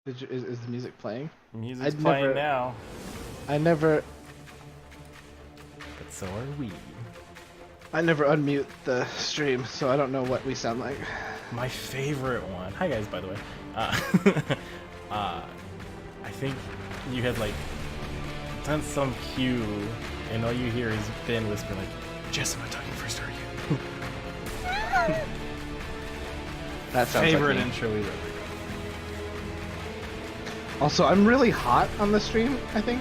Is the music playing? Music's playing now. I never But so are we. unmute the stream, so I don't know what we sound like. My favorite one. Hi guys, by the way. I think you had like done some cue, and all you hear is Ben whisper like, "Jess, am I talking first or you?" That sounds Favorite like me. intro we ever. Also, I'm really hot on the stream, I think.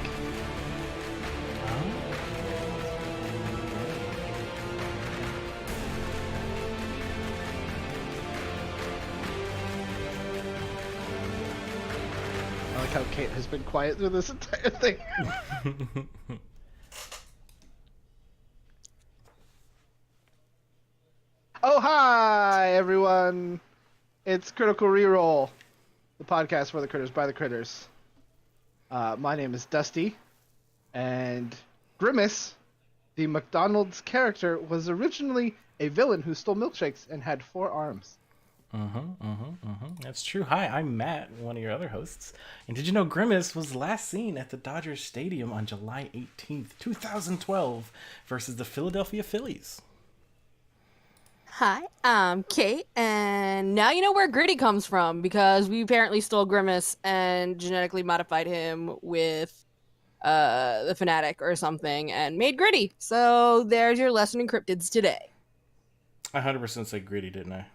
I like how Cate has been quiet through this entire thing. Oh, hi, everyone. It's Critical Reroll, the podcast for the critters by the critters. My name is Dusty, and Grimace, the McDonald's character, was originally a villain who stole milkshakes and had 4 arms. That's true. Hi, I'm Matt, one of your other hosts. And did you know Grimace was last seen at the Dodgers Stadium on July 18th, 2012 versus the Philadelphia Phillies? Hi, I'm Cate, and now you know where Gritty comes from, because we apparently stole Grimace and genetically modified him with the Fanatic or something and made Gritty. So there's your lesson in cryptids today. I 100% said Gritty, didn't I?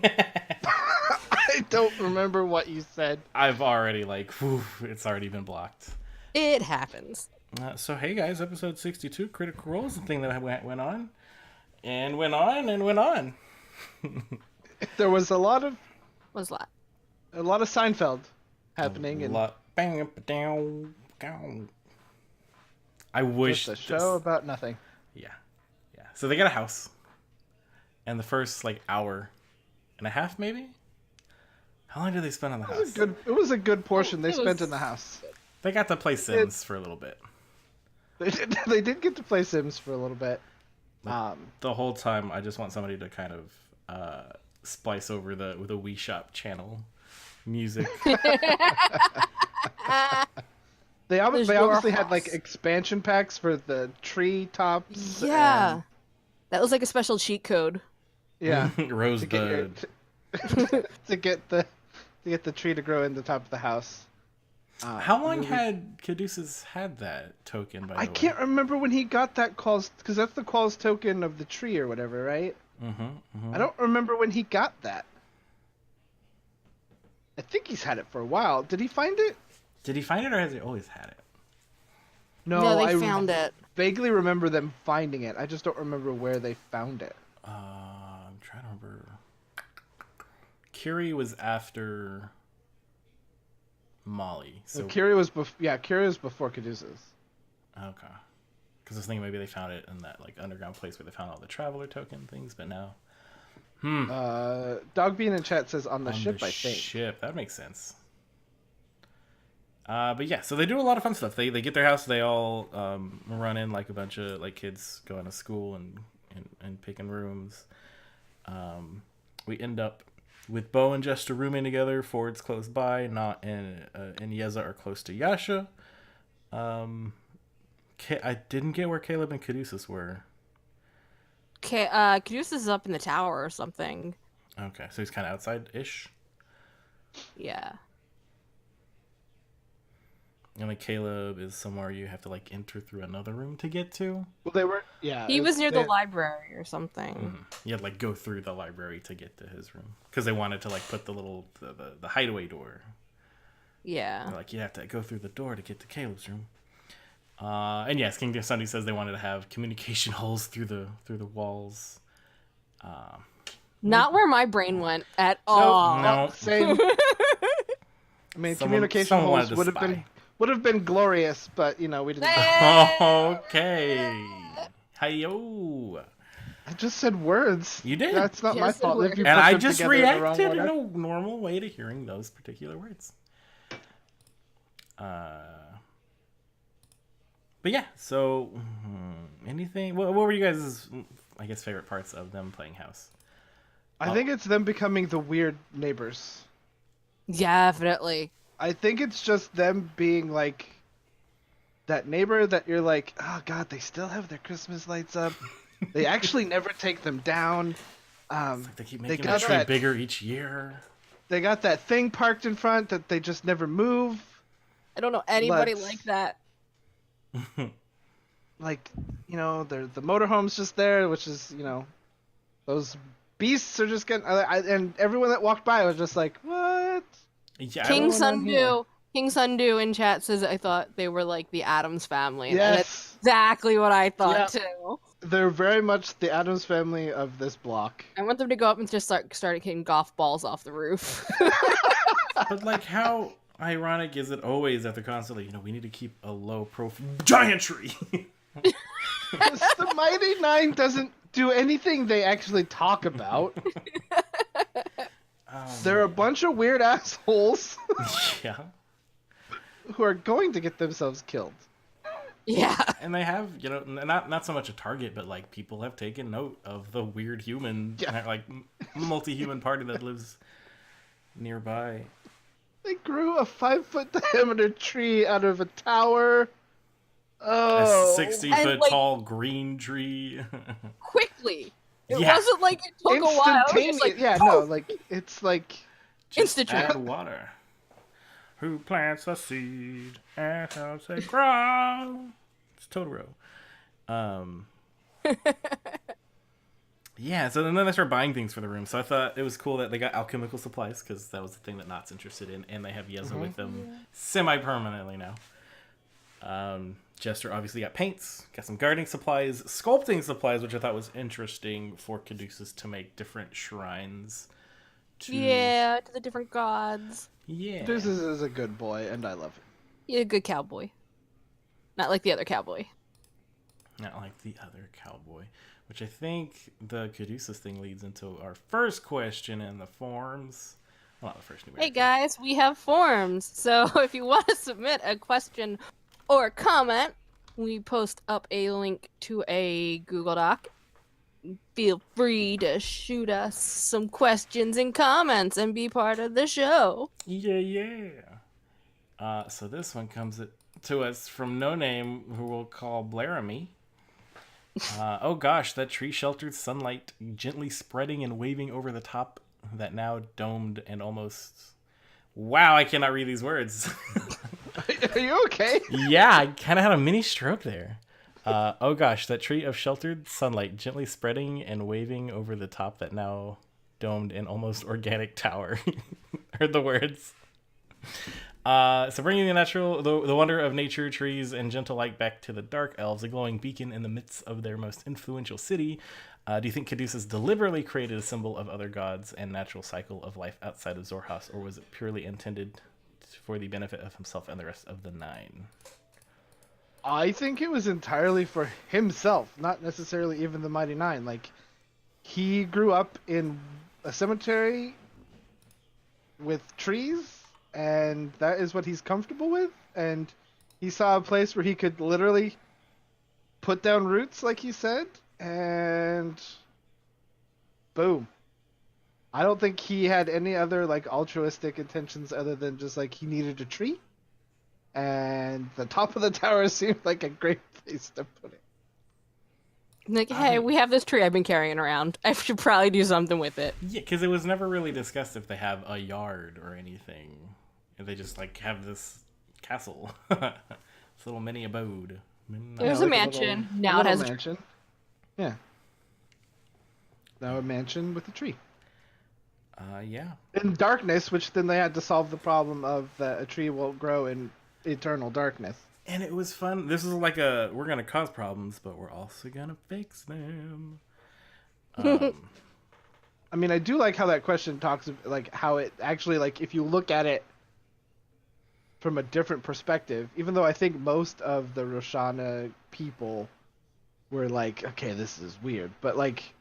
I don't remember what you said. I've already, it's already been blocked. It happens. So, hey guys, episode 62, Critical Role is the thing that went on. And went on and went on. There was a lot of What's that? Seinfeld happening, and I wish just a show about nothing. Yeah. So they got a house, and the first hour and a half, maybe. How long did they spend on the house? It was a good portion they spent in the house. They got to play Sims for a little bit. They did get to play Sims for a little bit. The whole time, I just want somebody to kind of splice over the Wii Shop channel music. They obviously had house. expansion packs for the tree tops. Yeah. and- That was like a special cheat code. yeah. Rosebud. To get the tree to grow in the top of the house. How long had Caduceus had that token, by the way? I can't remember when he got that Qualls, because that's the Qualls token of the tree or whatever, right? I don't remember when he got that. I think he's had it for a while. Did he find it? Did he find it, or has he always had it? No, they I found it. vaguely remember them finding it. I just don't remember where they found it. I'm trying to remember. Curie was after Molly. So Curie was before Caduceus. Okay. Because I was thinking maybe they found it in that underground place where they found all the traveler token things, but no. Dogbean in chat says on the ship, I think. Ship, that makes sense. But yeah, so they do a lot of fun stuff. They get their house, they all run in like a bunch of kids going to school and picking rooms. We end up with Bo and Jester rooming together. Ford's close by. Not and Yeza are close to Yasha. I didn't get where Caleb and Caduceus were. Caduceus is up in the tower or something. Okay, so he's kind of outside-ish. Yeah. And Caleb is somewhere you have to enter through another room to get to. Well, they were, yeah. He was near the library or something. Mm-hmm. You had to go through the library to get to his room because they wanted to put the little the hideaway door. Yeah. They're you have to go through the door to get to Caleb's room. And yes, King Sunday says they wanted to have communication holes through the walls. Not where my brain went at all. No. Same. I mean, communication holes would have been glorious, but we didn't. Okay. Hi-yo. I just said words. You did. That's not my fault. If you And put I them just together in the wrong reacted in order. a normal way to hearing those particular words. But yeah, so anything? What were you guys' favorite parts of them playing house? I think it's them becoming the weird neighbors. Definitely. I think it's just them being like that neighbor that you're like, oh god, they still have their Christmas lights up. They actually never take them down. It's like they keep They making the got tree that. bigger each year. They got that thing parked in front that they just never move. I don't know anybody Let's- like that. Like, the motorhome's just there, which is, those beasts are just getting. And everyone that walked by was just like, what? Yeah, King going on here? Sundu. King Sundu in chat says I thought they were like the Addams family. And that's Yes. exactly what I thought Yep. too. They're very much the Addams family of this block. I want them to go up and just start hitting golf balls off the roof. But like, how ironic is it always that they're constantly, we need to keep a low profile giant tree. The Mighty Nine doesn't do anything they actually talk about. They're a bunch of weird assholes Yeah. who are going to get themselves killed. Yeah. And they have, not so much a target, but like people have taken note of the weird human, like multi-human party that lives nearby. They grew a 5-foot diameter tree out of a tower. Oh, A 60-foot like- tall green tree. Quickly. It Yeah. wasn't like it took a while. It was instantaneous. just like, Yeah, poof, no, like it's like Just Insta add tree. water. Who plants a seed and helps it grow? It's Totoro. Yeah, so then they start buying things for the room. So I thought it was cool that they got alchemical supplies, because that was the thing that Knott's interested in, and they have Yezo with them semi-permanently now. Jester obviously got paints, got some gardening supplies, sculpting supplies, which I thought was interesting for Caduceus to make different shrines. Yeah, to the different gods. Yeah. this is a good boy, and I love him. You're a good cowboy. Not like the other cowboy. Not like the other cowboy. Which I think the Caduceus thing leads into our first question in the forums. Well, not the first numeric. Hey guys, we have forms. So if you want to submit a question or comment, we post up a link to a Google Doc. Feel free to shoot us some questions and comments and be part of the show. Yeah. So this one comes to us from No Name, who we'll call Blaramy. Oh gosh, that tree sheltered sunlight gently spreading and waving over the top that now domed and almost... Wow, I cannot read these words. Are you okay? Yeah, I kind of had a mini stroke there. Oh gosh, that tree of sheltered sunlight gently spreading and waving over the top that now domed and almost organic tower. Heard the words. So bringing the natural, the wonder of nature, trees, and gentle light back to the dark elves, a glowing beacon in the midst of their most influential city. Do you think Caduceus deliberately created a symbol of other gods and natural cycle of life outside of Xhorhas, or was it purely intended for the benefit of himself and the rest of the Nine? I think it was entirely for himself, not necessarily even the Mighty Nine. Like, he grew up in a cemetery with trees, and that is what he's comfortable with. And he saw a place where he could literally put down roots, like he said, and boom. I don't think he had any other like altruistic intentions other than just like he needed a tree. And the top of the tower seemed like a great place to put it. Like, hey, we have this tree I've been carrying around. I should probably do something with it. Yeah, because it was never really discussed if they have a yard or anything. If they just like have this castle, this little mini abode. There's a mansion. Now it has a tree. mansion. Yeah. Now a mansion with a tree. Yeah. In darkness, which then they had to solve the problem of that a tree won't grow in eternal darkness. And it was fun. This is like we're gonna cause problems, but we're also gonna fix them. I mean, I do like how that question talks like how it actually like if you look at it from a different perspective, even though I think most of the Roshana people were like, okay, this is weird, but like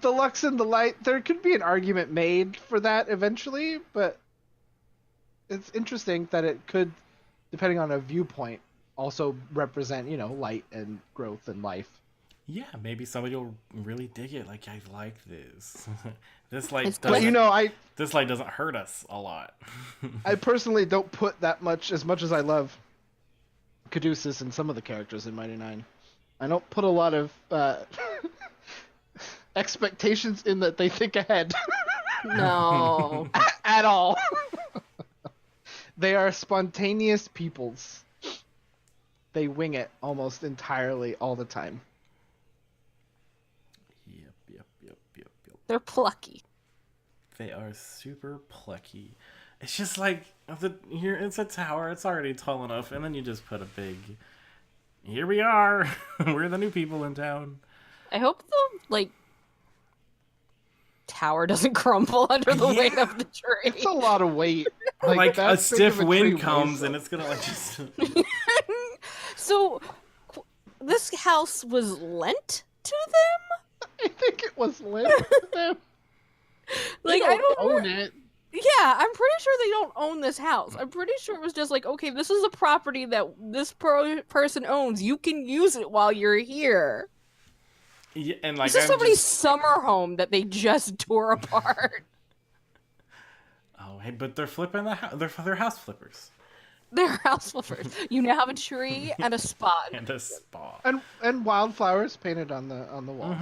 the Lux and the Light, there could be an argument made for that eventually, but it's interesting that it could, depending on a viewpoint, also represent, light and growth and life. Yeah, maybe somebody will really dig it. Like, I like this. This light It's But doesn't. you know, This light doesn't hurt us a lot. I personally don't put that much, as much as I love Caduceus and some of the characters in Mighty Nine. I don't put a lot of expectations in that they think ahead No. at all. They are spontaneous peoples. They wing it almost entirely all the time. Yep. They're plucky. They are super plucky. It's just like here. It's a tower. It's already tall enough, and then you just put a big. Here we are. We're the new people in town. I hope the tower doesn't crumble under the weight of the tree. It's a lot of weight. Like a that big stiff of a wind tree comes, weighs and it's gonna like just. So, this house was lent to them? I think it was lit to them. Like, They I don't own it. Yeah, I'm pretty sure they don't own this house. I'm pretty sure it was just like, okay, this is a property that this person owns. You can use it while you're here. Yeah, and like This is somebody's summer home that they just tore apart. Oh, hey, but they're flipping the house. They're house flippers. They're house flippers. You now have a tree and a spot. And a spa. And wildflowers painted on the walls.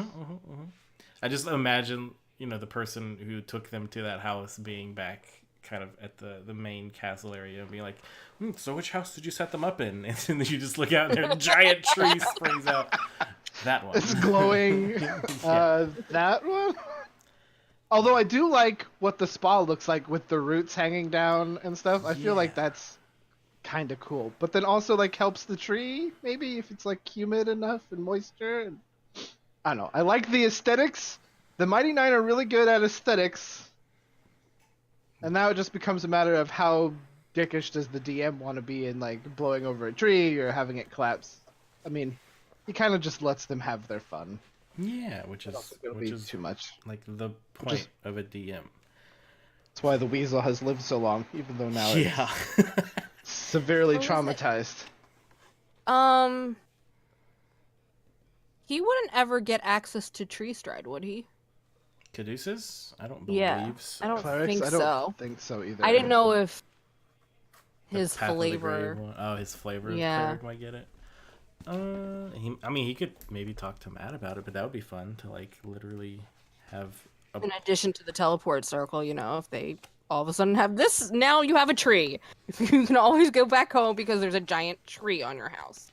I just imagine, the person who took them to that house being back kind of at the main castle area and being like, so which house did you set them up in? And then you just look out and a giant tree springs out. That one. It's glowing. That one. Although I do like what the spa looks like with the roots hanging down and stuff. I feel like that's kind of cool. But then also helps the tree, maybe if it's humid enough and moisture. And I don't know. I like the aesthetics. The Mighty Nine are really good at aesthetics. And now it just becomes a matter of how dickish does the DM want to be in blowing over a tree or having it collapse. I mean, he kind of just lets them have their fun. Yeah, which is too much. Like the point of a DM. That's why the weasel has lived so long, even though now it's Yeah. severely traumatized. He wouldn't ever get access to Tree Stride, would he? Caduceus? I don't believe Yeah, so. I don't Clerics? think I don't so. think so either. I didn't know if The his Path of the flavor. Grave one. Oh, his flavor. Yeah. Cleric might get it. He could maybe talk to Matt about it, but that would be fun to literally have a. In addition to the teleport circle, if they all of a sudden have this, now you have a tree. You can always go back home because there's a giant tree on your house.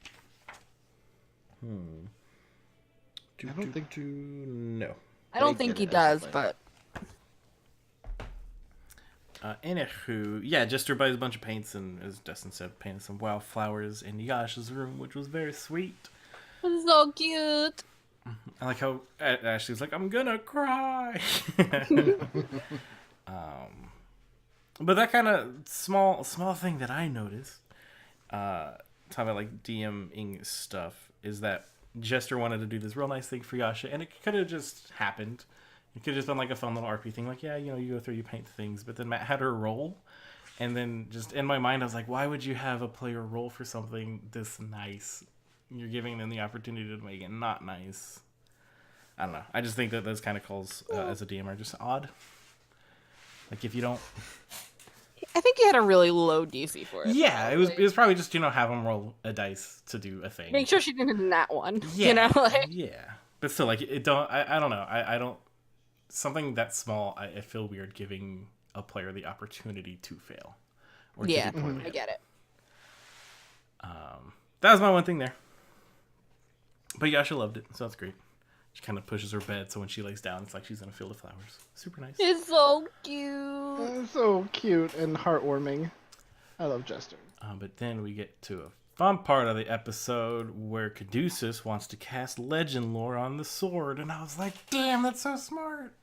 I don't think. No. I don't think he does, but Anywho, yeah, Jester buys a bunch of paints and, as Dustin said, painted some wildflowers in Yasha's room, which was very sweet. it's so cute. I like how Ashley's like, I'm gonna cry. But that kind of small thing that I noticed, talking about DMing stuff, is that Jester wanted to do this real nice thing for Yasha, and it could have just happened. It could have just been a fun little RP thing, you go through, you paint things, but then Matt had her roll, and then just in my mind I was like, why would you have a player roll for something this nice? You're giving them the opportunity to make it not nice. I don't know. I just think that those kind of calls as a DM are just odd. If you don't... I think he had a really low DC for it. Yeah, it was probably just, have them roll a dice to do a thing. Make sure she didn't hit that one. Yeah, yeah. But still, it don't... I don't know. I don't... Something that small, I feel weird giving a player the opportunity to fail. Or to Yeah, be poorly. I get it. That was my one thing there. But Yasha loved it, so that's great. She kind of pushes her bed, so when she lays down, it's like she's in a field of flowers. Super nice. It's so cute. So cute and heartwarming. I love Jester. But then we get to a fun part of the episode where Caduceus wants to cast legend lore on the sword, and I was like, damn, that's so smart.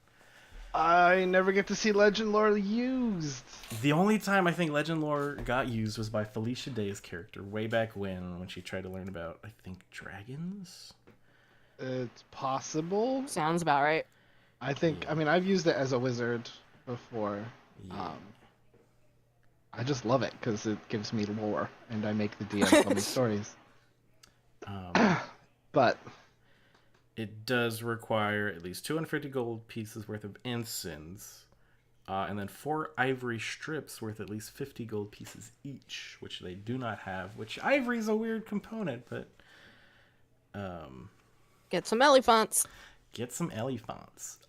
I never get to see legend lore used. The only time I think legend lore got used was by Felicia Day's character way back when she tried to learn about, I think, dragons? It's possible. Sounds about right. I think, I've used it as a wizard before. Yeah. I just love it because it gives me lore and I make the DM tell me stories. But it does require at least 250 gold pieces worth of incense, and then 4 ivory strips worth at least 50 gold pieces each, which they do not have. Which ivory is a weird component, but Get some elephants. get some elephants.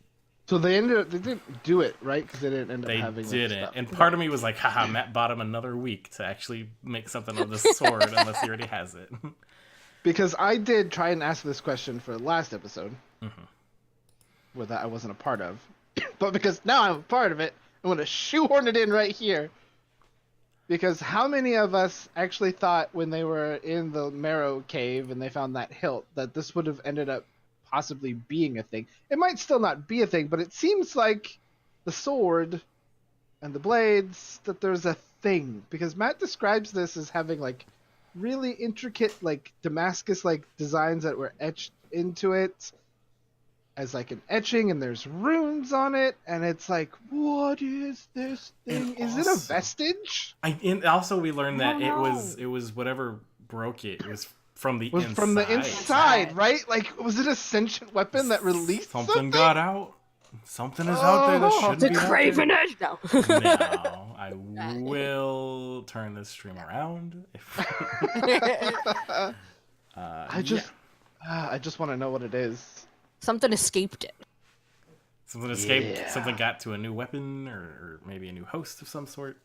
So they didn't do it, right? Because they didn't end up They having didn't, stuff. and part of me was like, haha, Matt bought him another week to actually make something of the sword, unless he already has it. Because I did try and ask this question for the last episode, where that I wasn't a part of. But because now I'm a part of it, I'm going to shoehorn it in right here. Because how many of us actually thought when they were in the Marrow Cave and they found that hilt that this would have ended up possibly being a thing? It might still not be a thing, but it seems like the sword and the blades, that there's a thing. Because Matt describes this as having like really intricate like Damascus like designs that were etched into it as like an etching, and there's runes on it, and it's like, what is this thing? Is it a vestige? And also we learned that No. it was whatever broke it. It was from the Was inside. from the inside, right? Like, was it a sentient weapon that released something? got out. Something is out there that shouldn't The be out there. craven edge. No. No, I will turn this stream around. I just want to know what it is. Something escaped it. Something escaped. Yeah. Something got to a new weapon, or maybe a new host of some sort.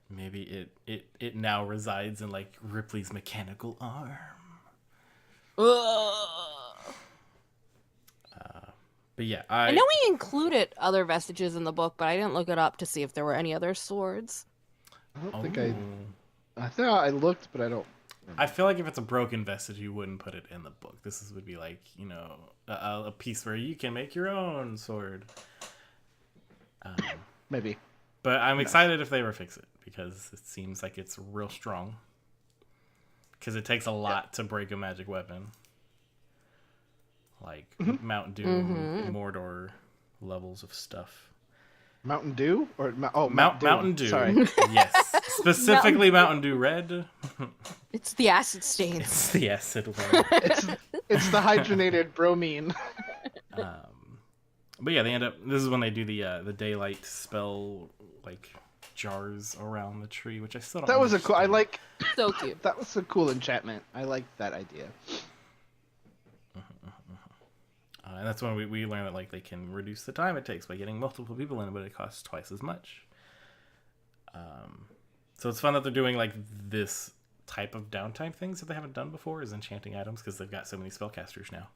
Maybe it now resides in like Ripley's mechanical arm. But yeah, I know we included other vestiges in the book, but I didn't look it up to see if there were any other swords. I don't think I thought I looked, but I don't. I feel like if it's a broken vestige, you wouldn't put it in the book. Would be like, a piece where you can make your own sword. Maybe. But I'm excited if they ever fix it, because it seems like it's real strong. Because it takes a lot to break a magic weapon. Like Mountain Dew, Mordor levels of stuff. Mountain Dew? Or Mountain Dew. Sorry. Yes. Specifically Mountain Dew Red. It's the acid stains. It's the acid one. It's the hydrogenated bromine. But yeah, they end up. This is when they do the daylight spell, like jars around the tree, which I still don't. That was a cool. I like. So cute. That was a cool enchantment. I liked that idea. And that's when we learn that like they can reduce the time it takes by getting multiple people in, but it costs twice as much. So it's fun that they're doing like this type of downtime things that they haven't done before, is enchanting items, because they've got so many spellcasters now.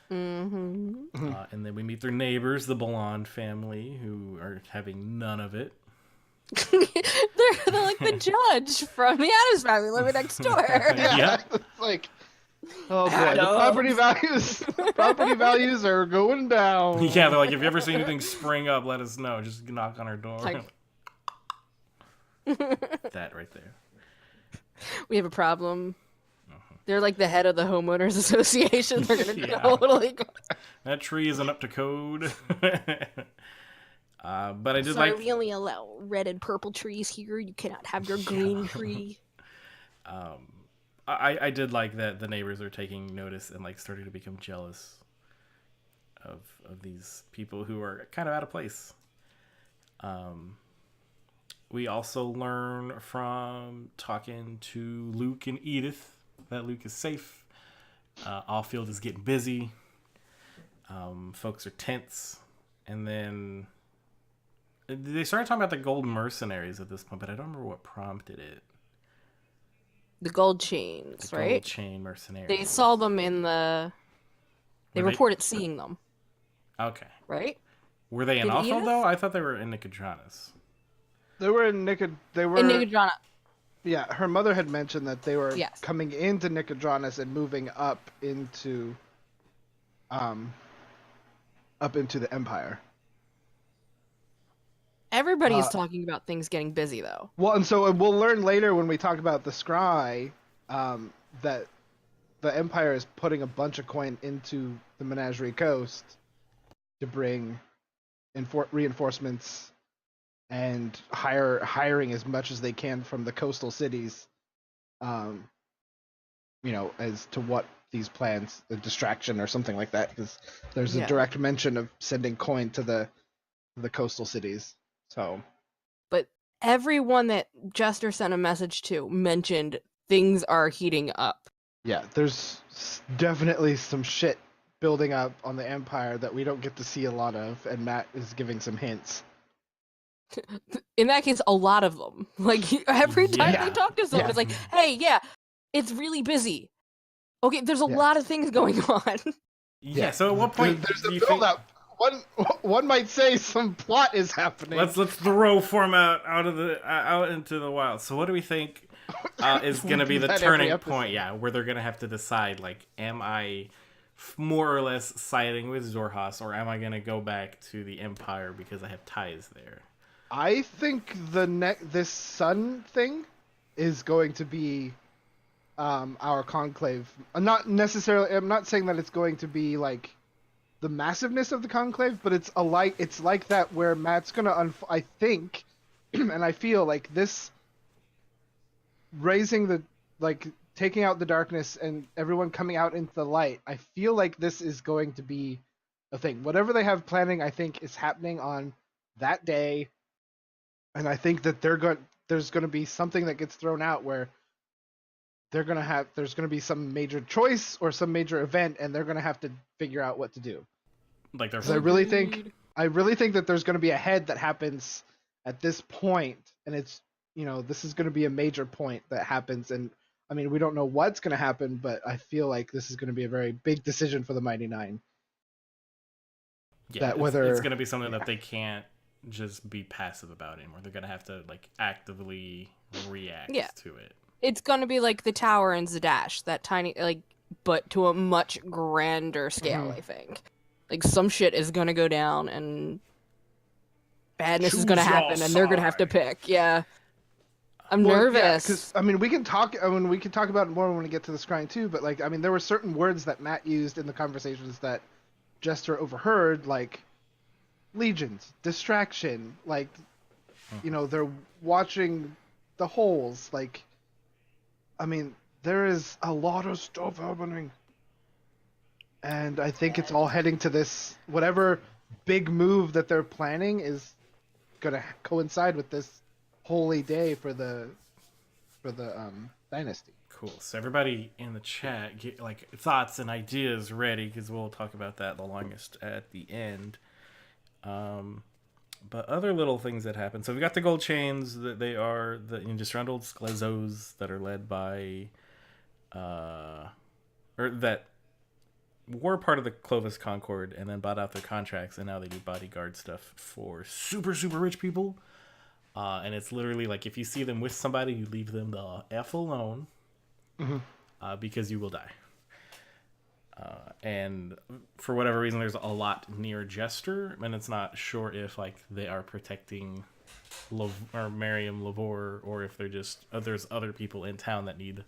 And then we meet their neighbors, the Blonde family, who are having none of it. they're like the judge from the Addams Family living next door. Yeah. It's like, oh boy, the property values are going down. Yeah, they're like, if you ever see anything spring up, let us know. Just knock on our door. Like- That right there. We have a problem. They're like the head of the homeowners association. They're gonna Yeah. totally go. That tree isn't up to code. But I did Sorry, like. we only allow red and purple trees here. You cannot have your green tree. I did like that the neighbors are taking notice and like starting to become jealous of these people who are kind of out of place. We also learn from talking to Luke and Edith that Luke is safe. Allfield is getting busy. Folks are tense. And then they started talking about the gold mercenaries at this point, but I don't remember what prompted it. The gold chains, The right? gold chain mercenaries. They saw them in the. They Were they- reported seeing them, Okay. right? Were they in Did Allfield, Edith? though? I thought they were in Nicodranas. They were in They were In Nicodrana. Yeah, her mother had mentioned that they were Yes. coming into Nicodranas and moving up into the Empire. Everybody's talking about things getting busy, though. Well, and so we'll learn later when we talk about the scry that the Empire is putting a bunch of coin into the Menagerie Coast to bring reinforcements and hiring as much as they can from the coastal cities, as to what these plans, a distraction or something like that, because there's a Yeah. direct mention of sending coin to the coastal cities. So But everyone that Jester sent a message to mentioned things are heating up. yeah, there's definitely some shit building up on the Empire that we don't get to see a lot of, and Matt is giving some hints. In that case, a lot of them. Like every time Yeah. they talk to someone, Yeah. it's like, "Hey, yeah, it's really busy." Okay, there's a Yeah. lot of things going on. Yeah. So at what point there's do a you build think? up? One might say some plot is happening. Let's throw form out into the wild. So what do we think is going to be the That every turning episode. point? Yeah, where they're going to have to decide, like, am I more or less siding with Zorhas, or am I going to go back to the Empire because I have ties there? I think this sun thing is going to be our conclave. Not necessarily. I'm not saying that it's going to be like the massiveness of the conclave, but it's like that where Matt's gonna I think, and I feel like this raising the like taking out the darkness and everyone coming out into the light. I feel like this is going to be a thing. Whatever they have planning, I think is happening on that day. And I think that there's going to be something that gets thrown out where there's going to be some major choice or some major event, and they're going to have to figure out what to do. Like they're 'Cause I really think that there's going to be a head that happens at this point, and it's this is going to be a major point that happens, and I mean we don't know what's going to happen, but I feel like this is going to be a very big decision for the Mighty Nine. yeah, that whether it's going to be something that they can't just be passive about anymore. They're going to have to like actively react to it. It's gonna be like the tower in Zadash, that tiny, like, but to a much grander scale. I think, like, some shit is gonna go down and badness is gonna Choose your happen, and they're gonna have to side. pick. Yeah, I'm Well, nervous. Yeah, because I mean, we can talk about it more when we get to the scrying too. But like, I mean, there were certain words that Matt used in the conversations that Jester overheard, like legions, distraction, like they're watching the holes. Like, I mean, there is a lot of stuff happening, and I think it's all heading to this. Whatever big move that they're planning is gonna coincide with this holy day for the dynasty. Cool. So everybody in the chat get like thoughts and ideas ready because we'll talk about that the longest at the end. But other little things that happen. So we got the gold chains that they are the disgruntled Sklezos that are led by, or that were part of the Clovis Concord and then bought out their contracts and now they do bodyguard stuff for super super rich people. And it's literally like if you see them with somebody, you leave them the F alone, because you will die. And for whatever reason, there's a lot near Jester, and it's not sure if like they are protecting or Miriam Lavore, or if they're just there's other people in town that need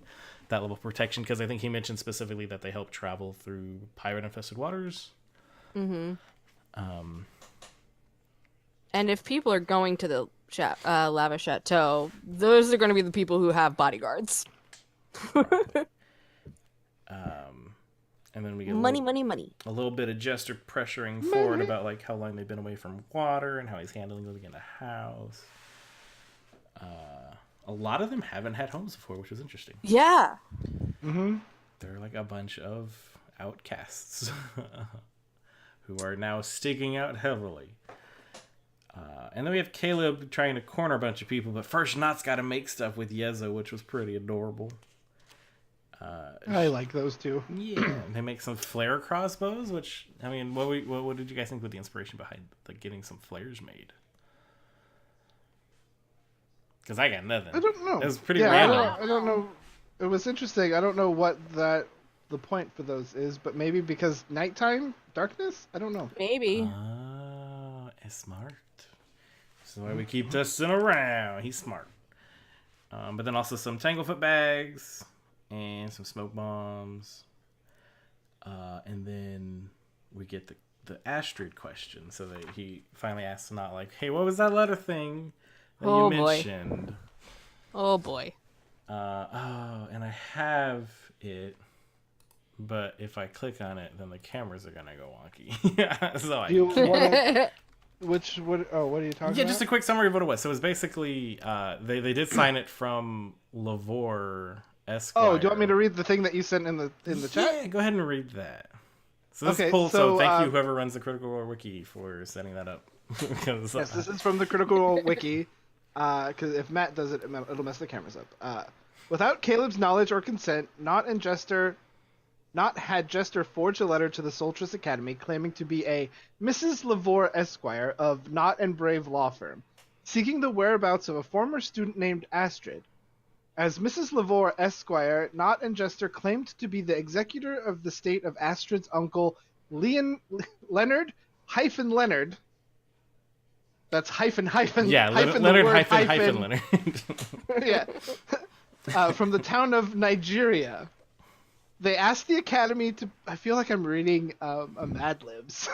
that level of protection. Because I think he mentioned specifically that they help travel through pirate-infested waters. And if people are going to the Lava Chateau, those are going to be the people who have bodyguards. And then we get Money. a little bit of Jester pressuring forward about like how long they've been away from water and how he's handling living in a house. A lot of them haven't had homes before, which was interesting. Yeah. They're like a bunch of outcasts who are now sticking out heavily. And then we have Caleb trying to corner a bunch of people, but first Knott's got to make stuff with Yezo, which was pretty adorable. I like those two. Yeah, they make some flare crossbows, which, I mean, what did you guys think with the inspiration behind like getting some flares made? Because I got nothing. I don't know. It was pretty random. I don't know. It was interesting. I don't know what the point for those is, but maybe because nighttime, darkness. I don't know. Maybe. It's smart. This is why we keep Dustin around. He's smart. But then also some Tanglefoot bags and some smoke bombs. And then we get the Astrid question. So that he finally asks not like, hey, what was that letter thing that you mentioned? Oh boy. And I have it. but if I click on it, then the cameras are gonna go wonky. So I Do you want what are you talking yeah, about? just a quick summary of what it was. So it was basically they did sign it from Lavore Esquire. Oh, do you want me to read the thing that you sent in the chat? Yeah, go ahead and read that. So this Okay, is cool. so, So thank you, whoever runs the Critical Role wiki, for setting that up. Yes, this is from the Critical Role wiki. Because if Matt does it, it'll mess the cameras up. Without Caleb's knowledge or consent, Not had Jester forged a letter to the Solstice Academy claiming to be a Mrs. Lavore Esquire of Not and Brave law firm, seeking the whereabouts of a former student named Astrid. As Mrs. Lavore Esquire, Not and Jester claimed to be the executor of the estate of Astrid's uncle, Leonard Leonard. That's hyphen. Yeah, hyphen Leonard the word hyphen Leonard. Yeah. From the town of Nigeria. They asked the Academy to... I feel like I'm reading a Mad Libs.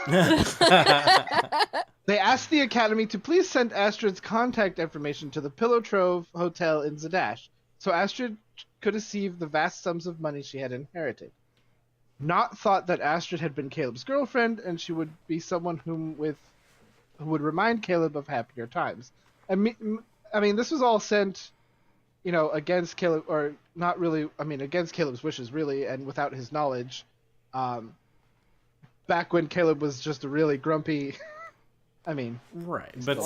They asked the Academy to please send Astrid's contact information to the Pillow Trove Hotel in Zadash, so Astrid could receive the vast sums of money she had inherited. Not thought that Astrid had been Caleb's girlfriend, and she would be someone who would remind Caleb of happier times. I mean, this was all sent, against Caleb, or not really. I mean, against Caleb's wishes, really, and without his knowledge. Back when Caleb was just a really grumpy. I mean, right. But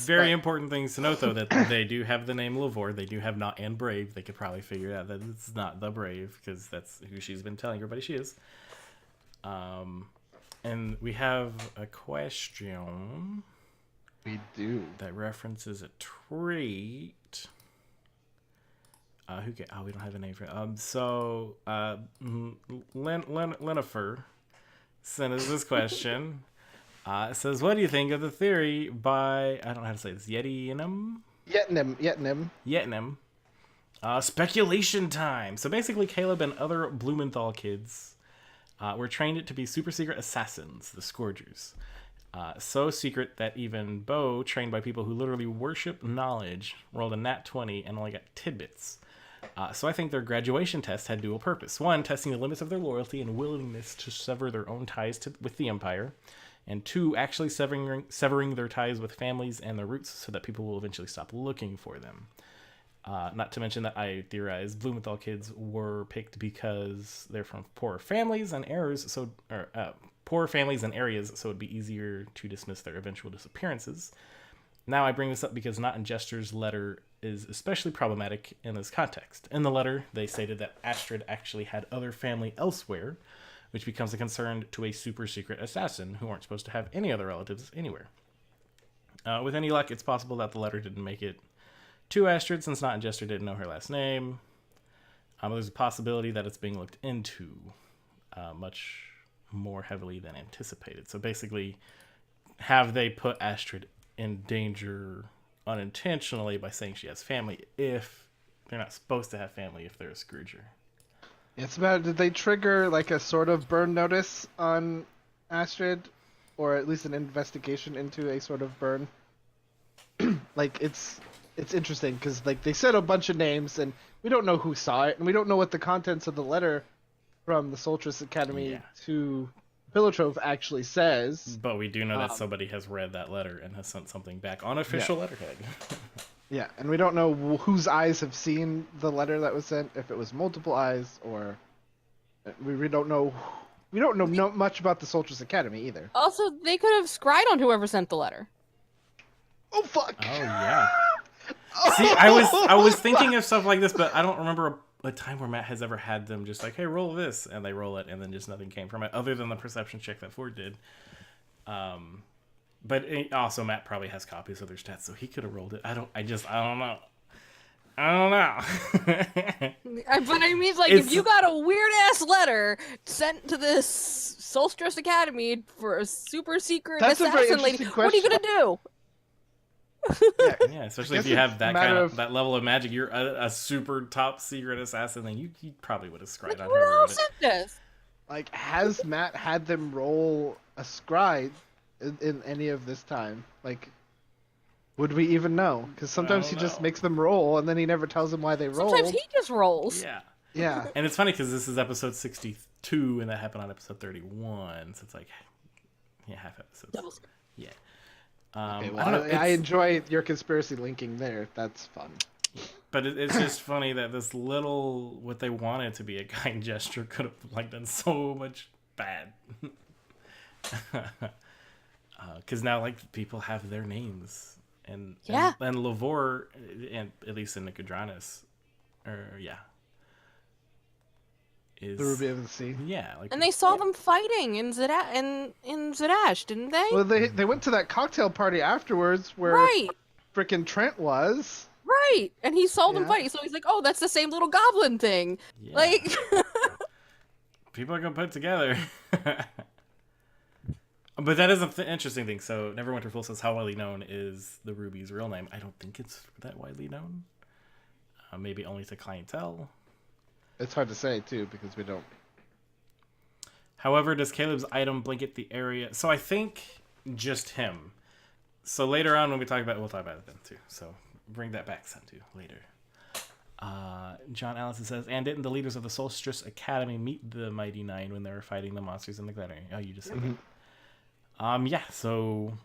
very important things to note, though, that they do have the name Lavore. They do have Not and Brave. They could probably figure out that it's not the Brave, because that's who she's been telling everybody she is. And we have a question. We do. That references a trait. We don't have a name for it. Lenifer sent us this question. It says, what do you think of the theory by, I don't know how to say this, Yetnam? Speculation time. So basically, Caleb and other Blumenthal kids were trained to be super secret assassins, the Scourgers. So secret that even Bo, trained by people who literally worship knowledge, rolled a nat 20 and only got tidbits. So I think their graduation test had dual purpose. One, testing the limits of their loyalty and willingness to sever their own ties with the Empire. And two, actually severing their ties with families and their roots so that people will eventually stop looking for them. Not to mention that I theorize Blumenthal kids were picked because they're from poorer families and areas, so it'd be easier to dismiss their eventual disappearances. Now I bring this up because Not in Jester's letter is especially problematic in this context. In the letter, they stated that Astrid actually had other family elsewhere, which becomes a concern to a super secret assassin who aren't supposed to have any other relatives anywhere. With any luck, it's possible that the letter didn't make it to Astrid, since Not in Jester didn't know her last name. There's a possibility that it's being looked into much more heavily than anticipated. So basically, have they put Astrid in danger unintentionally by saying she has family if they're not supposed to have family if they're a Scrooger? It's about, did they trigger like a sort of burn notice on Astrid, or at least an investigation into a sort of burn? Like it's interesting because like they said a bunch of names and we don't know who saw it and we don't know what the contents of the letter from the Solstice Academy to Pillow Trove actually says. But we do know that somebody has read that letter and has sent something back on official letterhead. Yeah, and we don't know whose eyes have seen the letter that was sent, if it was multiple eyes, or we don't know. We don't know much about the Solstice Academy either. Also, they could have scried on whoever sent the letter. Oh fuck! Oh yeah. See, I was thinking of stuff like this, but I don't remember a time where Matt has ever had them just like, hey, roll this, and they roll it, and then just nothing came from it, other than the perception check that Ford did. But also Matt probably has copies of their stats, so he could have rolled it. I don't know. But I mean, like, if you got a weird ass letter sent to this Solstice Academy for a super secret assassin lady, what are you gonna do? Yeah, especially if you have that that level of magic, you're a super top secret assassin, then you probably would have scried on whoever wrote it. Like, has Matt had them roll a scry in any of this time? Like, would we even know? Because sometimes he just makes them roll, and then he never tells them why they rolled. Sometimes he just rolls. Yeah. Yeah. And it's funny because this is episode 62, and that happened on episode 31. So it's like, yeah, half episodes. Doubles. Yeah. Okay, well, I don't know. I enjoy your conspiracy linking there. That's fun. But it's just funny that this little, what they wanted to be a kind gesture could have like done so much bad. Because now like people have their names, and Lavore, and at least in Nicodranas, is The Ruby of the Sea. Yeah, like, And they saw them fighting in Zadash, didn't they? Well, they went to that cocktail party afterwards where Right. frickin' Trent was. Right. And he saw them Yeah. fighting, so he's like, "Oh, that's the same little goblin thing." yeah. Like, People are gonna put it together. But that is an interesting thing. So Neverwinter says, how widely known is the Ruby's real name? I don't think it's that widely known. Maybe only to clientele. It's hard to say too because we don't. However, does Caleb's item blanket the area? So I think just him. So later on when we talk about it, we'll talk about it then too. So bring that back, Santu, later. John Allison says, and didn't the leaders of the Solstice Academy meet the Mighty Nine when they were fighting the monsters in the Glittering? Oh, you just said that. Yeah, so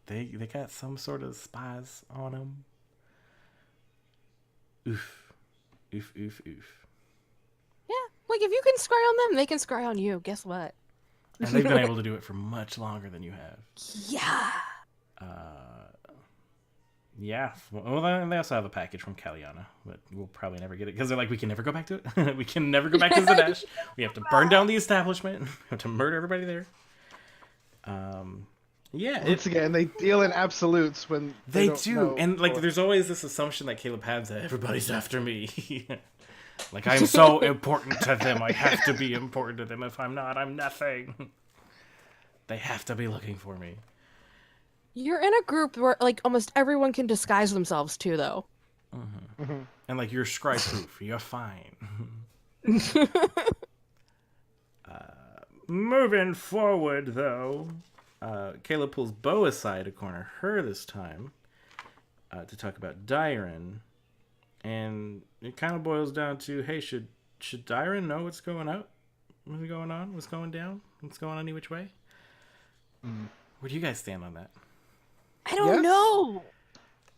they got some sort of spies on them. Oof. Oof, oof, oof. yeah, like if you can scry on them, they can scry on you. Guess what? And they've been able to do it for much longer than you have. Yeah. Yeah. Well, then they also have a package from Kaliana, but we'll probably never get it because they're like, we can never go back to it. We can never go back to Zadash. We have to burn down the establishment. We have to murder everybody there. Yeah. Once again, they deal in absolutes when They don't do. know And, like, what- there's always this assumption that Caleb has that everybody's after me. Like, I'm so important to them. I have to be important to them. If I'm not, I'm nothing. They have to be looking for me. You're in a group where like almost everyone can disguise themselves too, though. And, like, you're scry-proof. You're fine. Moving forward, though, Caleb pulls Bo aside to corner her this time to talk about Dyron. And it kind of boils down to, hey, should Dyron know what's going out? What's going on? What's going down? What's going on any which way? Where do you guys stand on that? I don't Yes? know.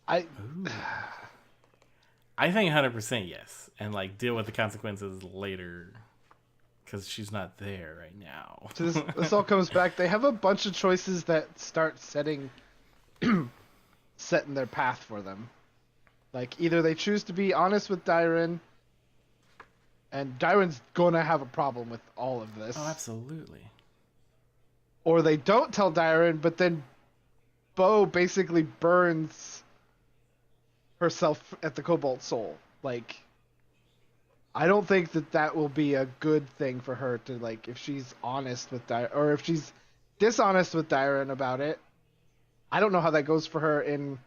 I think 100% yes. And, like, deal with the consequences later. Because she's not there right now. So this all comes back. They have a bunch of choices that start setting their path for them. Like either they choose to be honest with Dyron, and Dyron's gonna have a problem with all of this. Oh, absolutely. Or they don't tell Dyron, but then Bo basically burns herself at the Cobalt Soul. Like, I don't think that will be a good thing for her to, like, if she's honest with Dyron, or if she's dishonest with Dyron about it. I don't know how that goes for her in,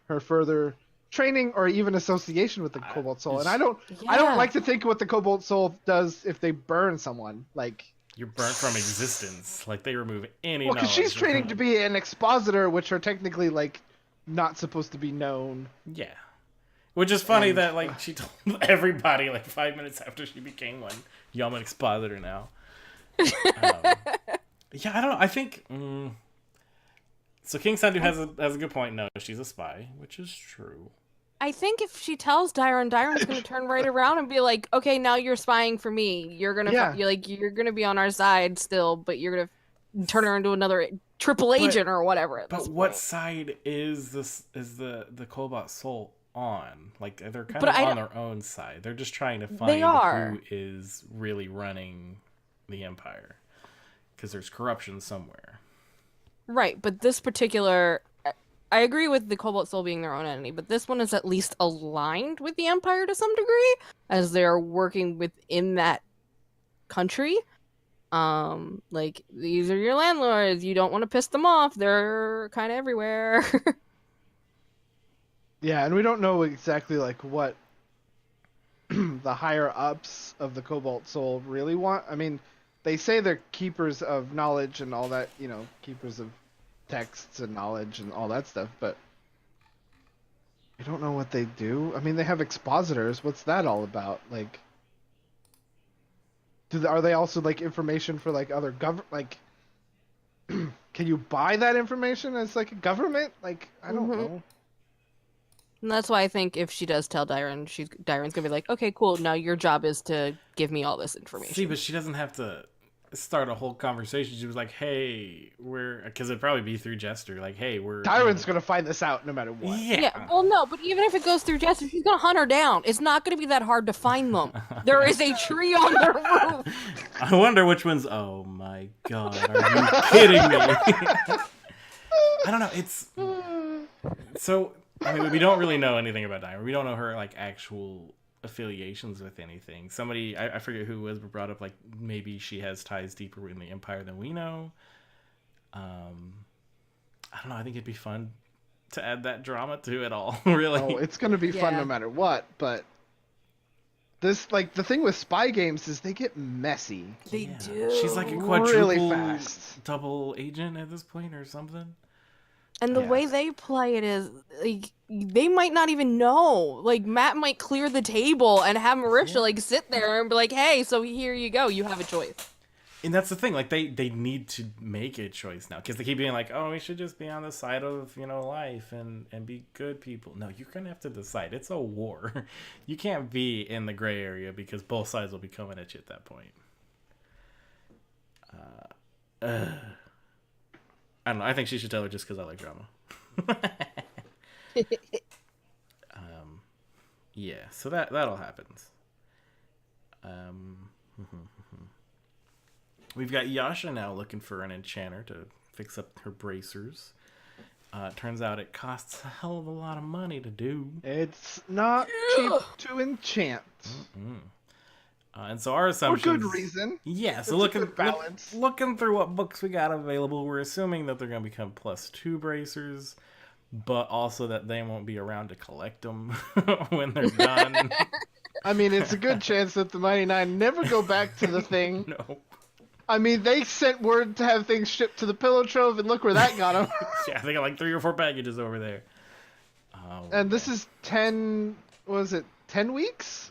her further training or even association with the Cobalt Soul. And I don't like to think what the Cobalt Soul does if they burn someone. Like, You're burnt from existence. Like, they remove any well, because knowledge. she's training to be an expositor, which are technically, like, not supposed to be known. Yeah. Which is funny that, like, she told everybody, like, 5 minutes after she became one, yo, I'm an expositor now. Yeah, I don't know. I think... So King Sandu has a good point. No, she's a spy, which is true. I think if she tells Dyron's going to turn right around and be like, "Okay, now you're spying for me. You're gonna you're gonna be on our side still, but you're gonna turn her into another triple agent or whatever." But what side is the Cobalt Soul on? Like, they're kind of on their own side. They're just trying to find who is really running the Empire, because there's corruption somewhere. Right, but this particular... I agree with the Cobalt Soul being their own entity, but this one is at least aligned with the Empire to some degree, as they're working within that country. Like, these are your landlords, you don't want to piss them off, they're kind of everywhere. Yeah, and we don't know exactly, like, what the higher-ups of the Cobalt Soul really want. I mean, they say they're keepers of knowledge and all that, keepers of texts and knowledge and all that stuff, but I don't know what they do. I mean, they have expositors. What's that all about? Like, are they also like information for like other like? Can you buy that information as like a government? Like, I don't know. And that's why I think if she does tell Dyron, Dyron's gonna be like, okay, cool. Now your job is to give me all this information. See, but she doesn't have to start a whole conversation. She was like, "Hey, because it'd probably be through Jester. Like, hey, we're." Dyron's gonna find this out no matter what. Yeah. Well, no, but even if it goes through Jester, she's gonna hunt her down. It's not gonna be that hard to find them. There is a tree on their roof. I wonder which one's. Oh my god! Are you kidding me? I don't know. It's so. I mean, we don't really know anything about Dyron. We don't know her like actual affiliations with anything. Somebody, I forget who it was, but brought up like maybe she has ties deeper in the Empire than we know. I don't know. I think it'd be fun to add that drama to it all. Really. Oh, it's gonna be fun no matter what. But this, like, the thing with spy games is they get messy. They do. She's like a quadruple really fast double agent at this point or something. And the way they play it is, like, they might not even know. Like, Matt might clear the table and have Marisha, like, sit there and be like, hey, so here you go. You have a choice. And that's the thing. Like, they need to make a choice now. Because they keep being like, oh, we should just be on the side of, life and be good people. No, you're going to have to decide. It's a war. You can't be in the gray area because both sides will be coming at you at that point. I don't know. I think she should tell her just because I like drama. Yeah, so that all happens. We've got Yasha now looking for an enchanter to fix up her bracers. Turns out it costs a hell of a lot of money to do. It's not cheap to enchant. And so our assumption, for good reason. Yeah, so looking through what books we got available, we're assuming that they're going to become +2 bracers, but also that they won't be around to collect them when they're done. I mean, it's a good chance that the Mighty Nine never go back to the thing. No. I mean, they sent word to have things shipped to the Pillow Trove, and look where that got them. Yeah, they got like 3 or 4 packages over there. And this is 10 weeks?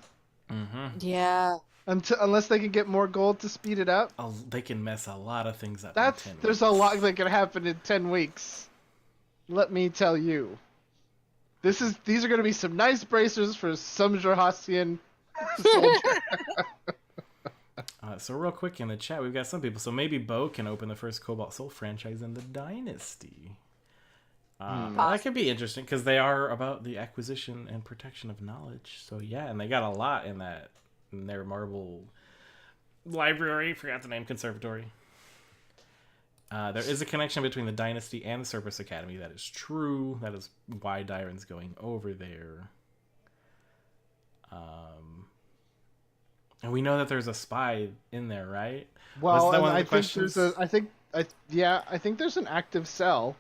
Mm-hmm. Yeah. Unless they can get more gold to speed it up. They can mess a lot of things up. There's a lot that can happen in 10 weeks. Let me tell you. These are going to be some nice bracers for some Jorhassian soldier. So real quick in the chat, we've got some people. So maybe Bo can open the first Cobalt Soul franchise in the Dynasty. That could be interesting because they are about the acquisition and protection of knowledge. So yeah, and they got a lot in their marble library. Forgot the name, conservatory. There is a connection between the Dynasty and the Cerberus Academy. That is true. That is why Dyron's going over there. And we know that there's a spy in there, right? Well, I think there's an active cell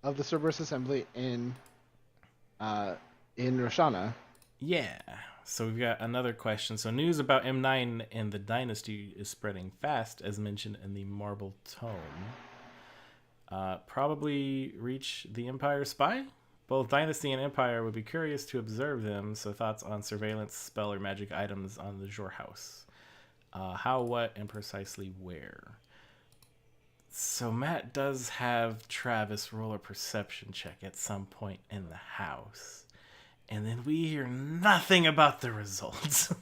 of the Cerberus Assembly in Roshana. Yeah. So we've got another question. So news about M9 and the Dynasty is spreading fast, as mentioned in the Marble Tome. Probably reach the Empire spy? Both Dynasty and Empire would be curious to observe them, so thoughts on surveillance, spell, or magic items on the Jor House. How, what, and precisely where. So Matt does have Travis roll a perception check at some point in the house. And then we hear nothing about the results.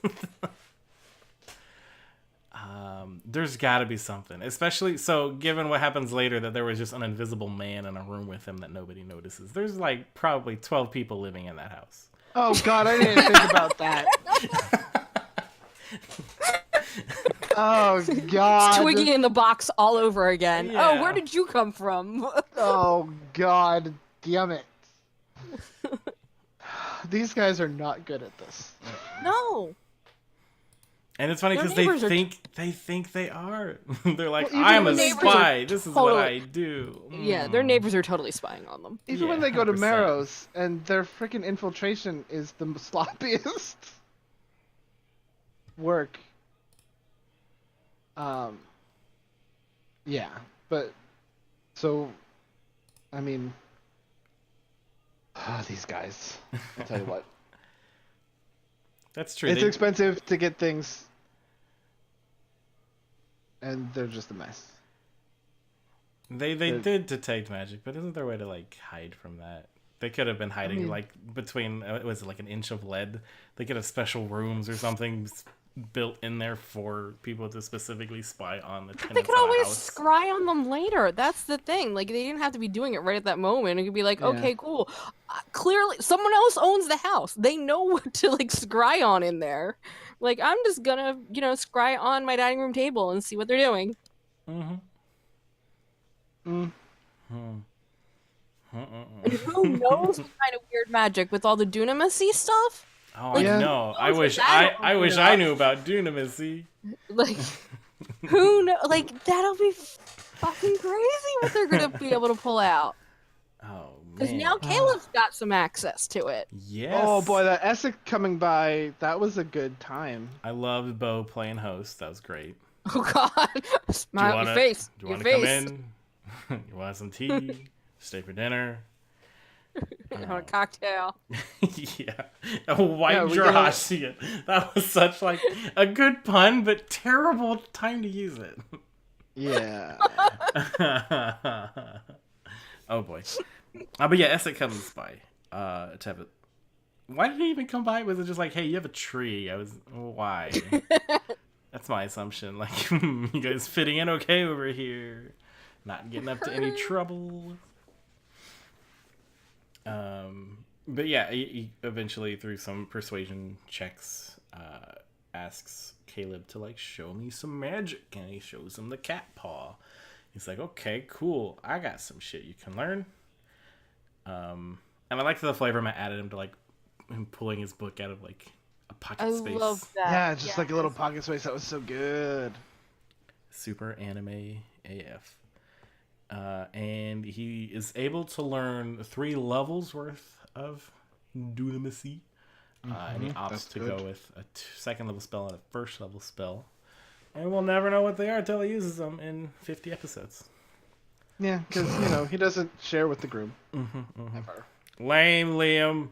There's got to be something. Especially, so given what happens later, that there was just an invisible man in a room with him that nobody notices. There's like probably 12 people living in that house. Oh, God, I didn't think about that. Oh, God. It's Twiggy in the box all over again. Yeah. Oh, where did you come from? Oh, God, damn it. These guys are not good at this. No. And it's funny because they think they are. They're like, Well, I'm a neighbors spy. This is what I do. Yeah, their neighbors are totally spying on them. Even when they go to Marrow's and their freaking infiltration is the sloppiest work. Yeah, but so, I mean, These guys. I'll tell you what. That's true. It's expensive to get things, and they're just a mess. They did detect magic, but isn't there a way to like hide from that? They could have been hiding like between was it like an inch of lead? They could have special rooms or something built in there for people to specifically spy on the tenants They could of a always house. scry on them later. That's the thing. Like, they didn't have to be doing it right at that moment. It could be like, Yeah. okay, cool. Clearly, someone else owns the house. They know what to, like, scry on in there. Like, I'm just gonna, scry on my dining room table and see what they're doing. Mm-hmm. And who knows what kind of weird magic with all the dunamis stuff? Oh, Like, I know. I wish that I wish I knew about dunamis. Like, who knows? Like, that'll be fucking crazy what they're gonna be able to pull out. Oh man. Because now Caleb's got some access to it. Yes. Oh boy, that Essex coming by, that was a good time. I loved Bo playing host. That was great. Oh God! Smile on your face. Do you Your want to come face. in? You want some tea? Stay for dinner? On a cocktail. Yeah. A white Yeah, we Jurassian. That was such like a good pun, but terrible time to use it. Yeah. Oh boy. But yeah, Essex comes by. To have it. Why did he even come by? Was it just like, hey, you have a tree? Why? That's my assumption. Like, you guys fitting in okay over here? Not getting up to any trouble. But yeah, he eventually, through some persuasion checks, asks Caleb to like show me some magic, and he shows him the cat paw. He's like, okay, cool, I got some shit you can learn. And I liked the flavor Matt added him to like him pulling his book out of like a pocket space. I love that. Yeah, just like a little pocket space. That was so good. Super anime AF. And he is able to learn 3 levels worth of dunamis. And he opts to go with a second level spell and a first level spell. And we'll never know what they are until he uses them in 50 episodes. Yeah, because, he doesn't share with the group. Ever. Lame, Liam.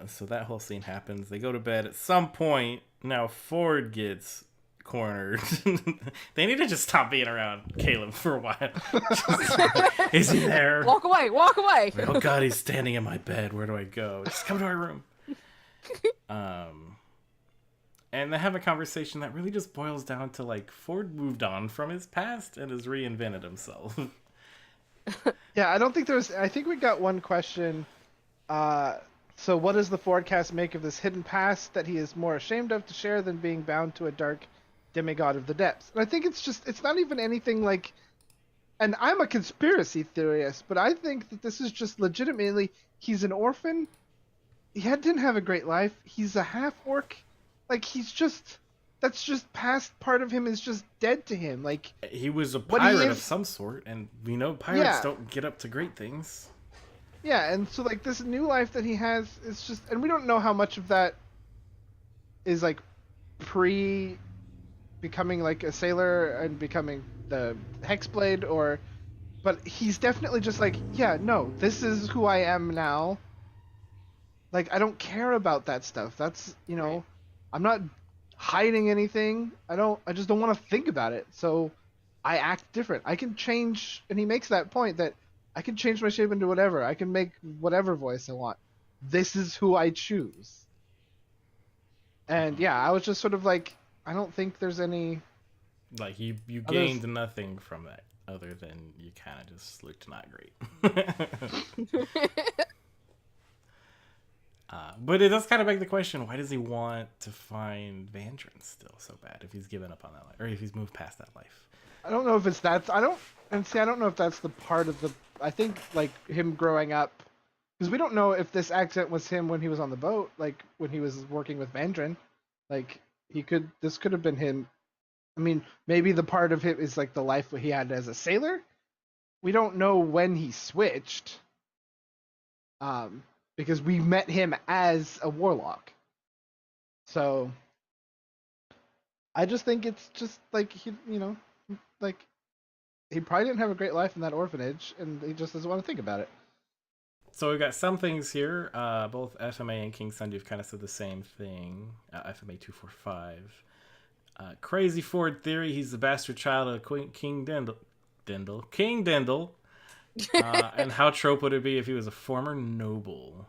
So that whole scene happens. They go to bed. At some point, now Ford gets cornered. They need to just stop being around Caleb for a while. Is he there? Walk away. Walk away. Oh God, he's standing in my bed. Where do I go? Just come to our room. And they have a conversation that really just boils down to like Ford moved on from his past and has reinvented himself. Yeah, I think we got one question. So what does the Fordcast make of this hidden past that he is more ashamed of to share than being bound to a dark demigod of the depths? And I think it's not even anything like, and I'm a conspiracy theorist, but I think that this is just legitimately, he's an orphan. Didn't have a great life. He's a half-orc. Like, that's just past part of him is just dead to him. Like, he was a pirate of some sort, and we know pirates don't get up to great things. Yeah, and so like this new life that he has is just, and we don't know how much of that is like pre becoming like a sailor and becoming the Hexblade, but he's definitely just like, yeah, no, this is who I am now. Like, I don't care about that stuff. That's, I'm not hiding anything. I just don't want to think about it. So I act different. I can change, and he makes that point that I can change my shape into whatever. I can make whatever voice I want. This is who I choose. And yeah, I was just sort of like, I don't think there's any... Like, you gained nothing from that, other than you kind of just looked not great. But it does kind of beg the question, why does he want to find Vandrin still so bad if he's given up on that life, or if he's moved past that life? I don't know if it's that. I don't know if that's the part of the... I think, like, him growing up... Because we don't know if this accent was him when he was on the boat, like, when he was working with Vandrin. Like, this could have been him. I mean, maybe the part of him is, like, the life he had as a sailor. We don't know when he switched. Because we met him as a warlock. So... I just think it's just, like, like... he probably didn't have a great life in that orphanage, and he just doesn't want to think about it. So we've got some things here. Both FMA and King Sunday have kind of said the same thing. FMA 245. Crazy Ford theory. He's the bastard child of King Dendel. King Dendel. And how trope would it be if he was a former noble?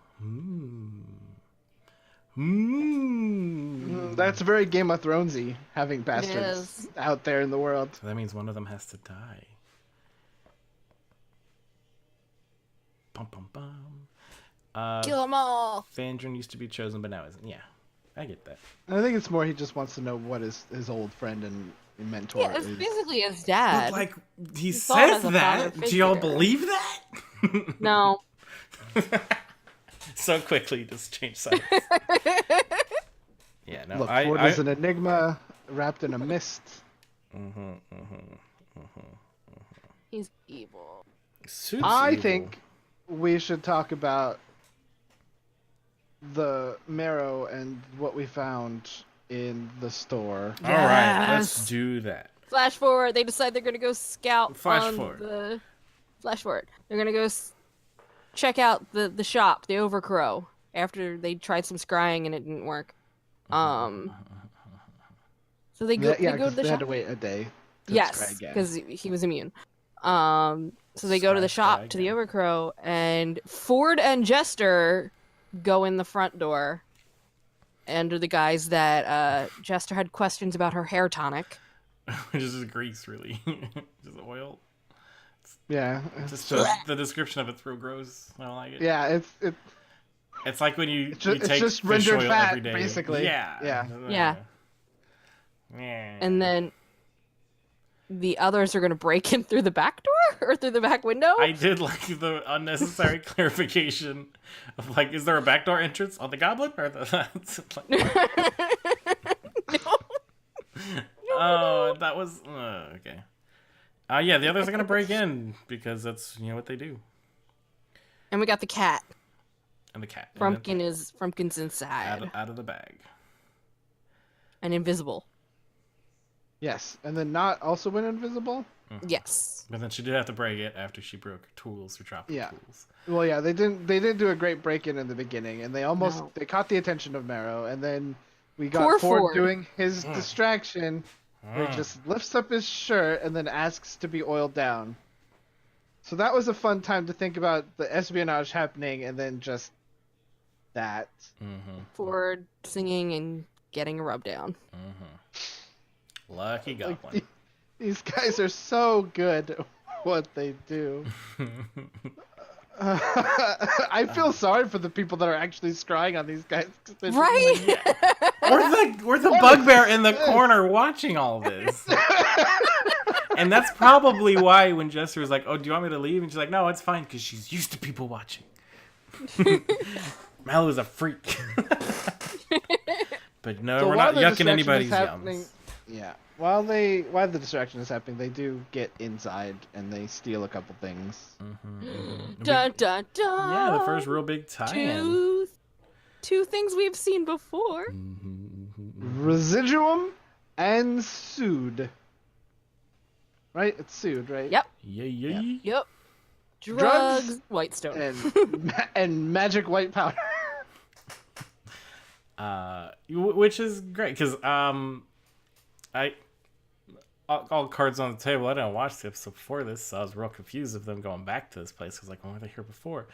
That's very Game of Thronesy, having bastards out there in the world. So that means one of them has to die. Bum, bum, bum. Kill them all. Fandrin used to be chosen, but now isn't. Yeah, I get that. I think it's more he just wants to know what his old friend and mentor Yeah, it's is. basically his dad. But, like, he thought says as a that. father Do y'all figure. believe that? No. So quickly, just change sides. Yeah, no. Look, Ford is an enigma wrapped in a mist. He's evil. Suit's I evil. think we should talk about the marrow and what we found in the store. All right, let's Yes. do that. Flash forward. They decide they're gonna go scout. Flash on forward. The... Flash forward. They're gonna go check out the shop, the Overcrow, after they tried some scrying and it didn't work. So they go. Yeah, they go to the they had shop. to wait a day. To Yes, scry again. because he was immune. So they go to the shop Scry to the again. Overcrow, and Ford and Jester go in the front door. And are the guys that Jester had questions about her hair tonic. Which is just grease, really. Just oil. Yeah, Just the description of it's real gross. I don't like it. yeah, It's like when you it's take just fish rendered oil fat, every day. basically. Yeah. Yeah. Yeah. Yeah. And then the others are going to break in through the back door or through the back window. I did like the unnecessary clarification of like, is there a backdoor entrance on the goblin or the? Oh, that was okay. Yeah, the others are gonna break in because that's what they do. And we got the cat. And the cat. Frumpkin's inside out of the bag. and invisible. Yes, and then not also went invisible. Yes. But then she did have to break it after she broke her tools or dropped Yeah. her tools. Well, yeah, they didn't do a great break-in in the beginning, and they almost No. they caught the attention of Marrow, and then we got Poor Ford Ford. doing his distraction, where he just lifts up his shirt and then asks to be oiled down. So that was a fun time to think about the espionage happening, and then just that. Ford singing and getting a rub down. Lucky goblin. These guys are so good at what they do. I feel sorry for the people that are actually scrying on these guys. 'Cause they're just Right? We're the bugbear in the corner watching all this. And that's probably why when Jester was like, "Oh, do you want me to leave?" and she's like, "No, it's fine," because she's used to people watching. Mal is a freak. But no, So we're while not the yucking distraction anybody's is happening- yums. Yeah. While the distraction is happening, they do get inside and they steal a couple things. Dun dun dun. Yeah, the first real big tie-in. Two things we've seen before. Residuum and Sood. Right? It's Sood, right? Yep. Yeah. Yep. Drugs Whitestone. And magic white powder. Which is great because all cards on the table. I didn't watch the episode before this, so I was real confused of them going back to this place because like, when were they here before?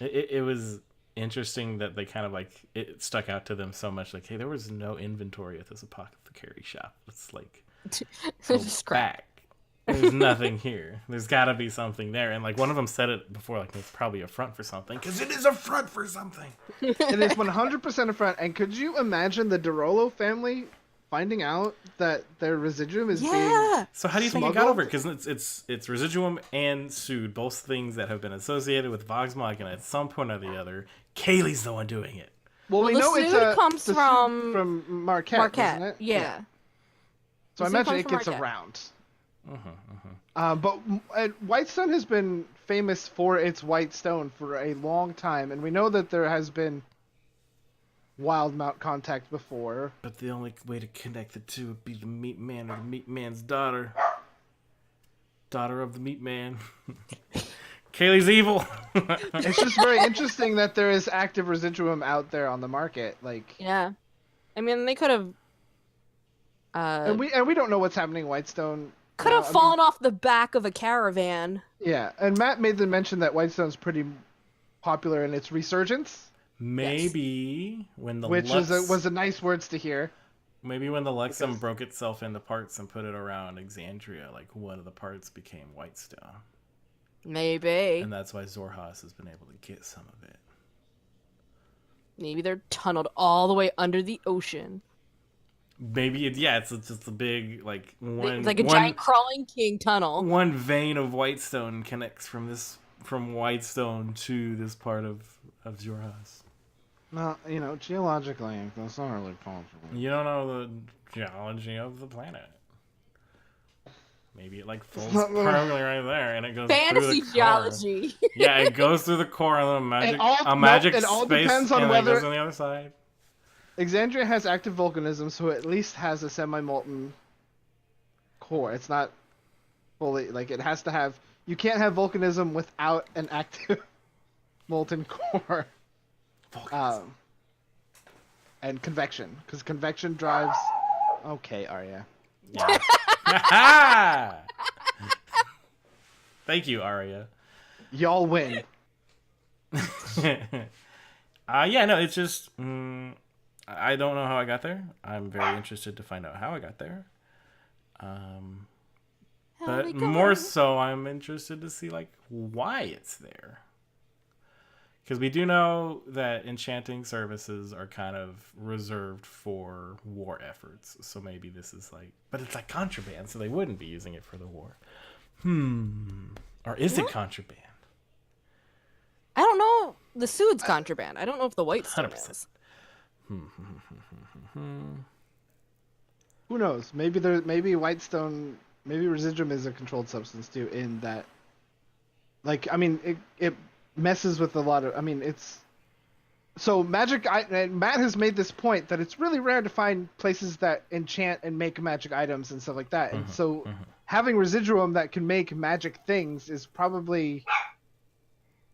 It was interesting that they kind of like it stuck out to them so much. Like, hey, there was no inventory at this apothecary shop. Let's like go back. There's nothing here. There's got to be something there. And like one of them said it before, like it's probably a front for something because it is a front for something. It is 100% a front. And could you imagine the Derolo family finding out that their residuum is being... So how do you think it got smuggled? over? Because it's Residuum and Sood, both things that have been associated with Voxmog, and at some point or the other, Kaylee's the one doing it. Well, we the know it's Sood a... comes the from- Sood from Marquette, isn't it? Yeah. So I The Sood imagine comes it from gets Marquette. around. But Whitestone has been famous for its white stone for a long time, and we know that there has been wild mount contact before. But the only way to connect the two would be the Meat Man or the Meat Man's daughter. daughter of the meat man. Kaylee's evil. It's just very interesting that there is active residuum out there on the market. Like, Yeah. I mean, they could have and we don't know what's happening in Whitestone. could have fallen off the back of a caravan. Yeah, and Matt made the mention that Whitestone's pretty popular in its resurgence. Maybe when the which was a nice words to hear. Maybe when the Luxem broke itself into parts and put it around Exandria, like one of the parts became Whitestone. Maybe. And that's why Xh'ome has been able to get some of it. Maybe they're tunneled all the way under the ocean. Maybe it's just a big like a giant crawling king tunnel. One vein of Whitestone connects from Whitestone to this part of Xh'ome. Well, geologically, that's not really possible. You don't know the geology of the planet. Maybe it falls permanently right there, and it goes fantasy through the geology. Core. Yeah, it goes through the core of the magic. It all depends on whether it goes on the other side. Exandria has active volcanism, so it at least has a semi-molten core. It's not fully it has to have. You can't have volcanism without an active molten core. And convection, because convection drives. Okay, Arya. Yeah. Thank you, Arya. Y'all win. It's just I don't know how I got there. I'm very interested to find out how I got there. But more so, I'm interested to see why it's there. Because we do know that enchanting services are kind of reserved for war efforts. So maybe this is but it's contraband, so they wouldn't be using it for the war. Or is it contraband? I don't know. The Sood's contraband. I don't know if the Whitestone 100%. is. Who knows? Maybe Whitestone, maybe residuum is a controlled substance too. In that, it messes with a lot of. It's so magic. Matt has made this point that it's really rare to find places that enchant and make magic items and stuff like that. And so, having residuum that can make magic things is probably,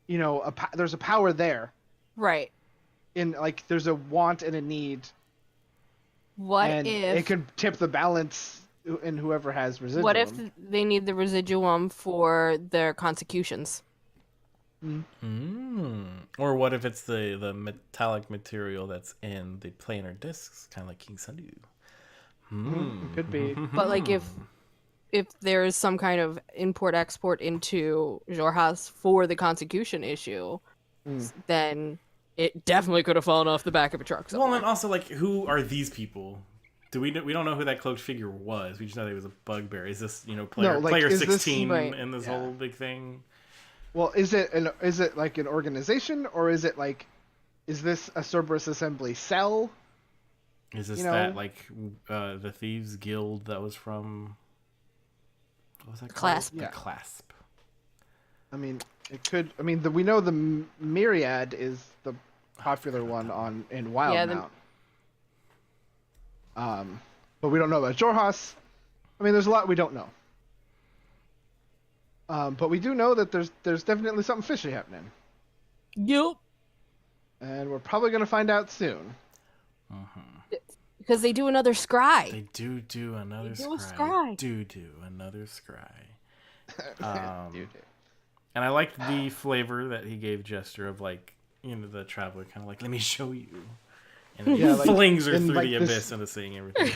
there's a power there. Right. In there's a want and a need. What if it could tip the balance in whoever has residuum? What if they need the residuum for their consecutions? Or what if it's the metallic material that's in the planar discs, kind of like King Sundu? Could be. But if there is some kind of import-export into Xh'ome for the consecution issue, then it definitely could have fallen off the back of a truck somewhere. Well, and also, who are these people? We don't know who that cloaked figure was. We just know that he was a bugbear. Is this, player 16 in this whole big thing? Well, is it an organization, or is it is this a Cerberus Assembly cell? Is this that the Thieves Guild that was from? What was that called? Clasp. Yeah. The Clasp. It could. We know the Myriad is the popular one in Wildmount. But we don't know about Xh'ome. There's a lot we don't know. But we do know that there's definitely something fishy happening. Yep. And we're probably going to find out soon. Because they do another scry. They do another scry. Do another scry. And I liked the flavor that he gave Jester of the traveler kind of let me show you. And then he flings her through the abyss into saying everything.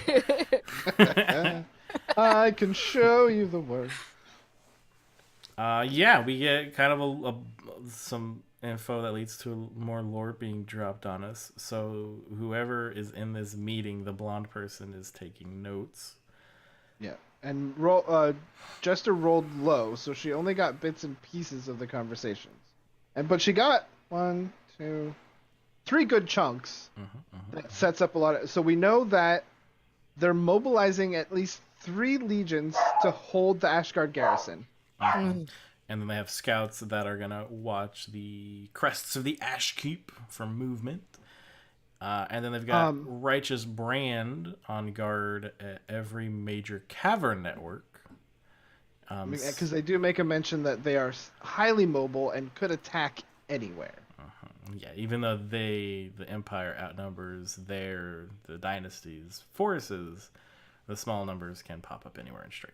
I can show you the word. We get kind of some info that leads to more lore being dropped on us. So whoever is in this meeting, the blonde person, is taking notes. Yeah, and Jester rolled low, so she only got bits and pieces of the conversations, but she got 1, 2, 3 good chunks. That sets up a lot of. So we know that they're mobilizing at least 3 legions to hold the Ashgard garrison. And then they have scouts that are gonna watch the crests of the Ash Keep for movement. And then they've got Righteous Brand on guard at every major cavern network. Because they do make a mention that they are highly mobile and could attack anywhere. Yeah, even though the Empire outnumbers the dynasty's forces, the small numbers can pop up anywhere and strike.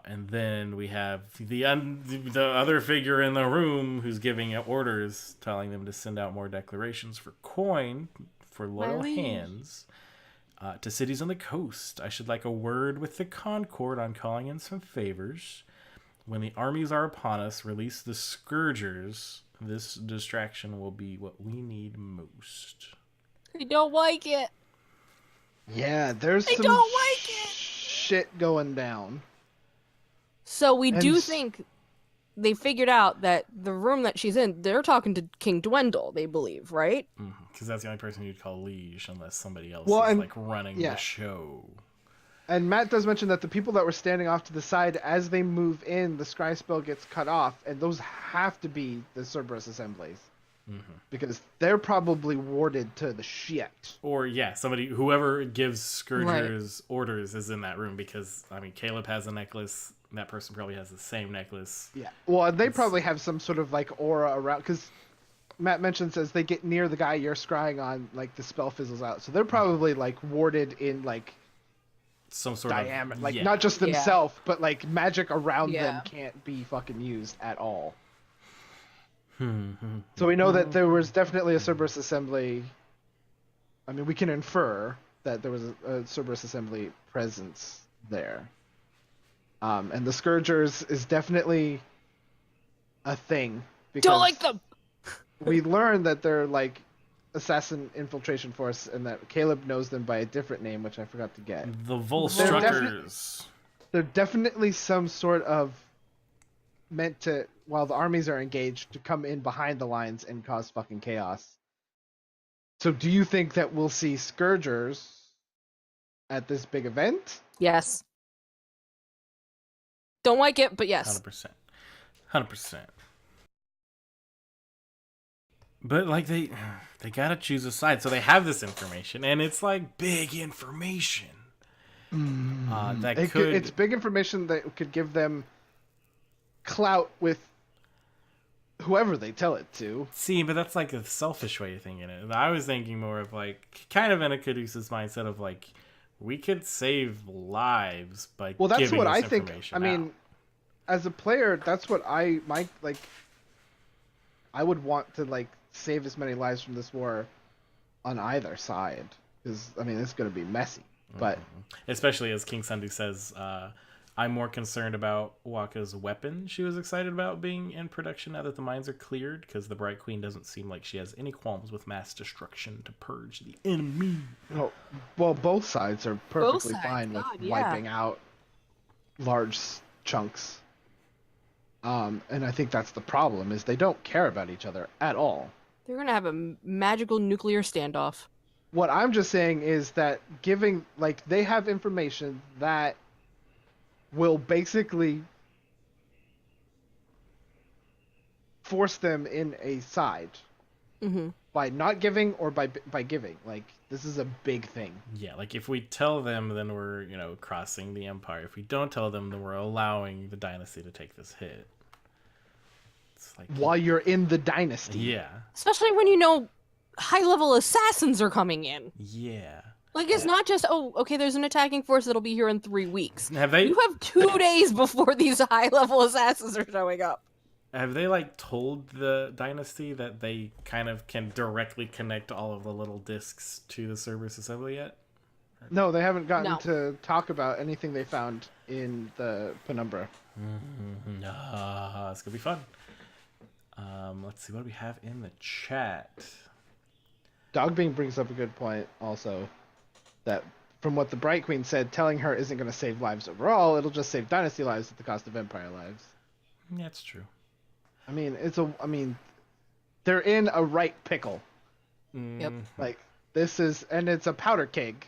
And then we have the other figure in the room who's giving out orders, telling them to send out more declarations for coin for loyal hands to cities on the coast. I should like a word with the Concord on calling in some favors. When the armies are upon us, release the Scourgers. This distraction will be what we need most. I don't like it. Yeah, there's some shit going down. So we do think they figured out that the room that she's in, they're talking to King Dwendal, they believe, right? Because that's the only person you'd call liege, unless somebody else is like running the show. And Matt does mention that the people that were standing off to the side, as they move in, the scry spell gets cut off, and those have to be the Cerberus assemblies. Because they're probably warded to the shit. Or, whoever gives Scourgers orders is in that room, because, Caleb has a necklace. That person probably has the same necklace. Yeah. Well, they probably have some sort of, aura around, because Matt mentions as they get near the guy you're scrying on, the spell fizzles out. So they're probably, warded in, some sort diameter. of... not just themselves, but, magic around them can't be fucking used at all. So we know that there was definitely a Cerberus assembly. We can infer that there was a Cerberus assembly presence there. And the Scourgers is definitely a thing. Don't like them! We learned that they're assassin infiltration force, and that Caleb knows them by a different name, which I forgot to get. The Volstruckers. They're definitely some sort of meant to, while the armies are engaged, to come in behind the lines and cause fucking chaos. So do you think that we'll see Scourgers at this big event? Yes. Don't like it, but yes. 100%. But they gotta choose a side, so they have this information, and it's big information. It's big information that could give them clout with whoever they tell it to. See, but that's a selfish way of thinking it. I was thinking more of kind of in a Caduceus mindset of we could save lives by that's giving what this I think. information out. As a player, that's what I would want to save as many lives from this war on either side, because it's going to be messy. But especially as King Sundu says, I'm more concerned about Waka's weapon she was excited about being in production now that the mines are cleared, because the Bright Queen doesn't seem like she has any qualms with mass destruction to purge the enemy. Well, both sides are perfectly fine with wiping out large chunks. And I think that's the problem, is they don't care about each other at all. They're going to have a magical nuclear standoff. What I'm just saying is that they have information that will basically force them in a side by not giving or by giving. This is a big thing. Yeah, if we tell them, then we're crossing the Empire. If we don't tell them, then we're allowing the dynasty to take this hit. It's while you're in the dynasty. Yeah. Especially when high-level assassins are coming in. Yeah. It's not just, there's an attacking force that'll be here in 3 weeks. Have they? You have 2 days before these high-level assassins are showing up. Have they told the dynasty that they kind of can directly connect all of the little discs to the Cerberus assembly yet? No, they haven't gotten to talk about anything they found in the penumbra. It's gonna be fun. Let's see what do we have in the chat. Dogbean brings up a good point also, that from what the Bright Queen said, telling her isn't going to save lives overall, it'll just save dynasty lives at the cost of empire lives. Yeah, it's true. They're in a right pickle. Yep. This is, and it's a powder keg.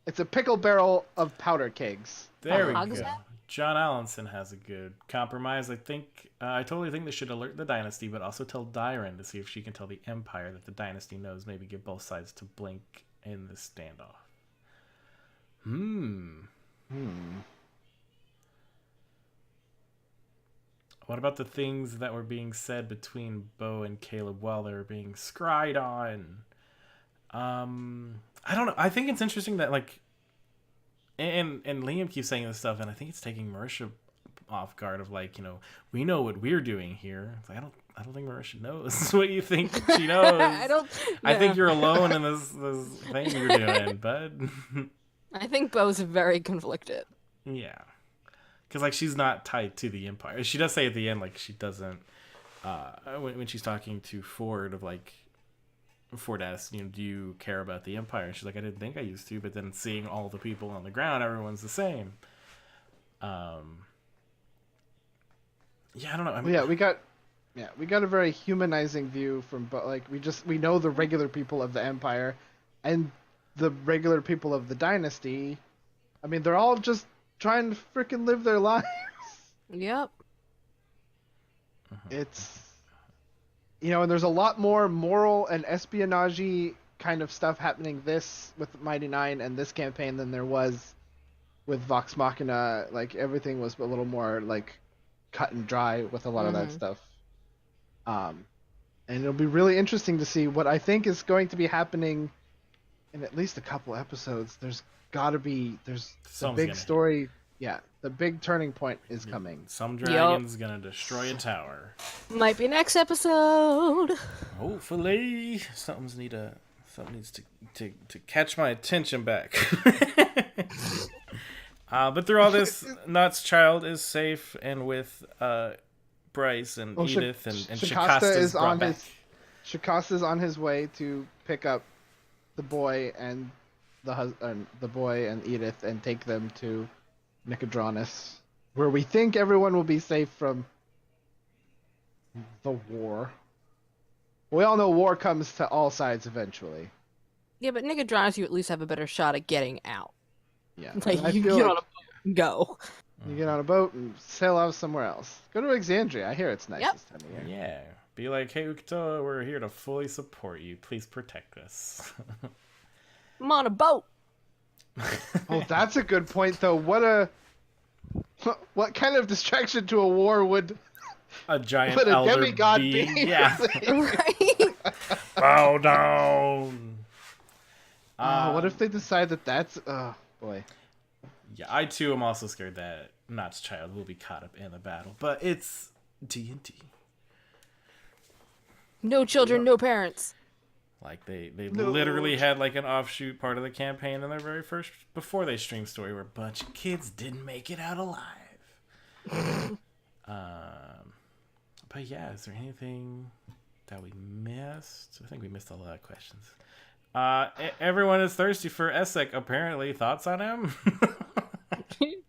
It's a pickle barrel of powder kegs. There we go. John Allenson has a good compromise. I totally think they should alert the dynasty, but also tell Dyren to see if she can tell the Empire that the dynasty knows. Maybe give both sides to blink in the standoff. What about the things that were being said between Bo and Caleb while they were being scryed on? I don't know. I think it's interesting that like, and Liam keeps saying this stuff, and I think it's taking Marisha off guard of like, we know what we're doing here. It's like, I don't think Marisha knows what you think she knows. I think you're alone in this thing you're doing, bud. I think Bo's very conflicted. Yeah. Because, like, she's not tied to the Empire. She does say at the end, like, she doesn't, when she's talking to Ford of, like, Ford asks, do you care about the Empire? And she's like, I didn't think I used to, but then seeing all the people on the ground, everyone's the same. Yeah, I don't know. I mean, we got a very humanizing view from, but like we know the regular people of the Empire, and the regular people of the Dynasty. I mean, they're all just trying to freaking live their lives. Yep. It's, and there's a lot more moral and espionage kind of stuff happening with Mighty Nine and this campaign than there was with Vox Machina. Like, everything was a little more like cut and dry with a lot of that stuff. And it'll be really interesting to see what I think is going to be happening in at least a couple episodes. There's the big story. Yeah, the big turning point is coming. Some dragon's gonna destroy a tower. Might be next episode. Hopefully, something needs to catch my attention back. But through all this, Nut's child is safe and with Bryce and Edith and Shacasta's brought back. Shacasta's on his way to pick up the boy and the boy and Edith and take them to Nicodranus, where we think everyone will be safe from the war. We all know war comes to all sides eventually. Yeah, but Nicodranus, you at least have a better shot at getting out. Yeah, like you get on a boat and go. You get on a boat and sail out somewhere else. Go to Exandria. I hear it's nice this time of year. Yeah. Be like, hey, Uktoa, we're here to fully support you. Please protect us. I'm on a boat. Oh, that's a good point, though. What kind of distraction to a war would a giant a elder demigod being? be? Yeah. Right? Bow down. What if they decide that's... Oh, boy. Yeah, I, too, am also scared that Not's child will be caught up in the battle. But it's D&D. No children, no parents. Like, they literally had, like, an offshoot part of the campaign in their very first... Before they streamed story, where a bunch of kids didn't make it out alive. But, yeah, is there anything that we missed? I think we missed a lot of questions. Everyone is thirsty for Essek, apparently. Thoughts on him?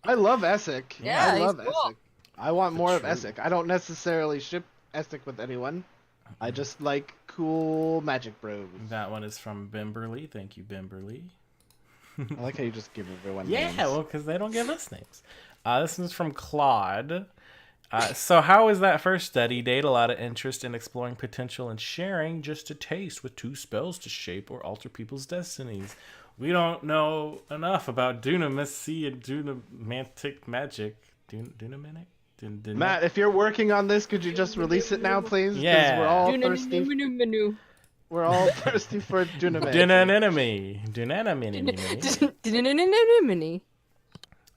I love Essek. Yeah, I love he's cool. Essek. I want more of Essek. I don't necessarily ship Essek with anyone. I just like cool magic bros. That one is from Bimberly. Thank you, Bimberly. I like how you just give everyone names. names. Well, because they don't give us names. This one's from Claude. So how was that first study date? A lot of interest in exploring potential and sharing just a taste with 2 spells to shape or alter people's destinies. We don't know enough about Dunamancy and Dunamantic magic. Dunamanic? Matt, if you're working on this, could you just release it now, please? Yeah. We're all thirsty. We're all thirsty for Dunamancy. Dunanimini.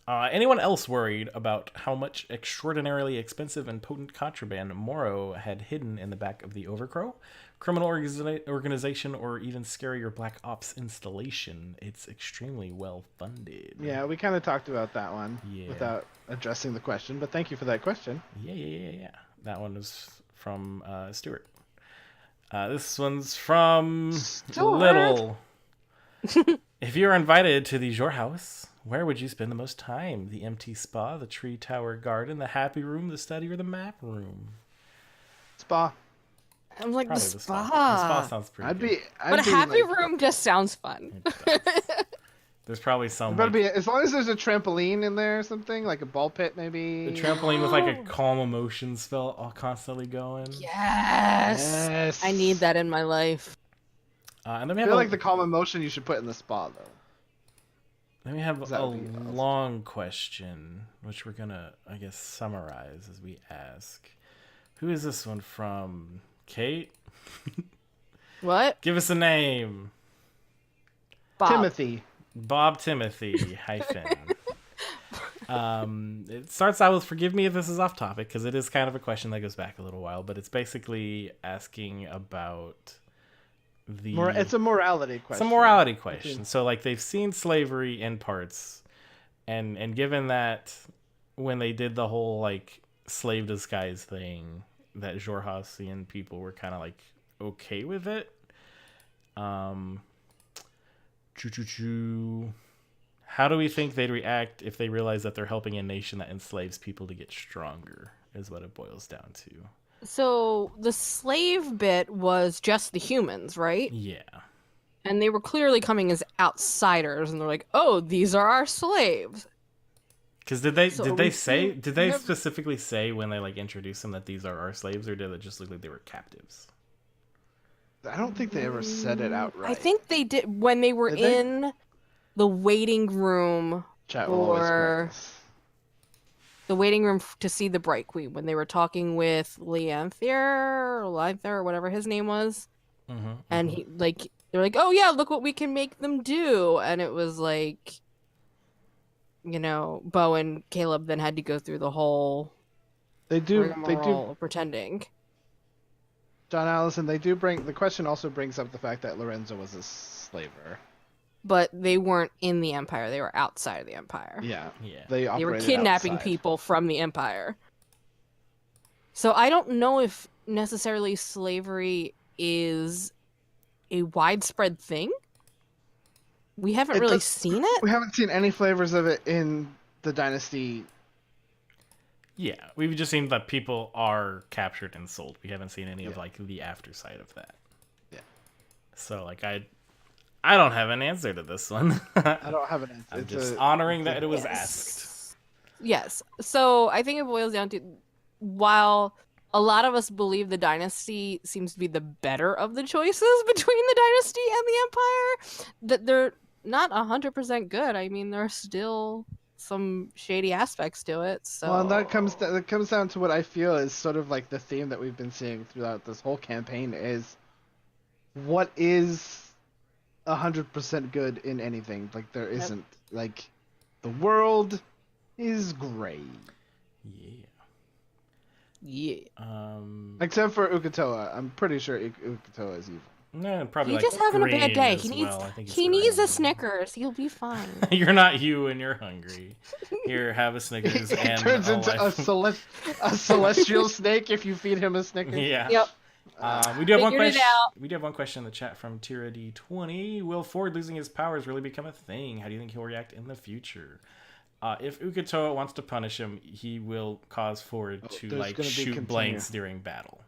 Anyone else worried about how much extraordinarily expensive and potent contraband Morrow had hidden in the back of the Overcrow? Criminal organization or even scarier Black Ops installation? It's extremely well funded. Yeah, we kind of talked about that one without addressing the question, but thank you for that question. Yeah. That one was from Stuart. This one's from Little. If you're invited to the Your House, where would you spend the most time? The empty spa, the tree tower garden, the happy room, the study, or the map room? Spa. I'm like, Probably the spa. The spa sounds pretty good. But a happy room just sounds fun. There's probably some... as long as there's a trampoline in there or something, like a ball pit maybe. A trampoline with like a calm emotion spell all constantly going. Yes. I need that in my life. And then I feel like the calm emotion you should put in the spa, though. Then we have That a would be awesome. long question, which we're gonna, I guess, summarize as we ask. Who is this one from? Cate? What? Give us a name. Bob. Timothy. Bob Timothy hyphen. It starts out with, forgive me if this is off topic, because it is kind of a question that goes back a little while, but it's basically asking about It's a morality question. It's a morality question. So, like, they've seen slavery in parts, and given that when they did the whole, like, slave disguise thing, that Xhorhasian people were kind of, like, okay with it. How do we think they'd react if they realize that they're helping a nation that enslaves people to get stronger, is what it boils down to. So the slave bit was just the humans, right? Yeah. And they were clearly coming as outsiders, and they're like, "Oh, these are our slaves." Because did they Never- specifically say when they, like, introduced them that these are our slaves, or did it just look like they were captives? I don't think they ever said it outright. I think they did when they were Did they? in the waiting room Chat will always or correct us. the waiting room to see the Bright Queen when they were talking with Leanther or whatever his name was, and he they're like, "Oh yeah, look what we can make them do," and it was like, Bo and Caleb then had to go through the whole They do. rigmarole of pretending. John Allison, they do bring the question. Also brings up the fact that Lorenzo was a slaver. But they weren't in the Empire; they were outside of the Empire. Yeah. Yeah. They They were operated kidnapping outside. people from the Empire. So I don't know if necessarily slavery is a widespread thing. We haven't It really does- seen it. We haven't seen any flavors of it in the Dynasty. Yeah, we've just seen that people are captured and sold. We haven't seen any of, Yeah. like, the after side of that. Yeah. So, like, I don't have an answer to this one. I don't have an answer. I'm It's just a- honoring it's a- that it was Yes. asked. Yes. So I think it boils down to, while a lot of us believe the Dynasty seems to be the better of the choices between the Dynasty and the Empire, that they're not 100% good. I mean, there's still some shady aspects to it. So Well, and that comes down to what I feel is sort of like the theme that we've been seeing throughout this whole campaign is what is 100% good in anything. Like there isn't. Like the world is gray, yeah. except for Uk'otoa. I'm pretty sure Uk'otoa is evil. No, probably He's like just having a bad green day. as He needs well. I think it's he needs a green. Snickers. He'll be fine. You're not you and you're hungry. Here, have a Snickers He and turns a into life. a celestial snake if you feed him a Snickers. Yeah. Yep. We do have one Figured it question. out. We do have one question in the chat from Tira D20. Will Ford losing his powers really become a thing? How do you think he'll react in the future? If Uk'otoa wants to punish him, he will cause Ford to there's like gonna be shoot continue. blanks during battle.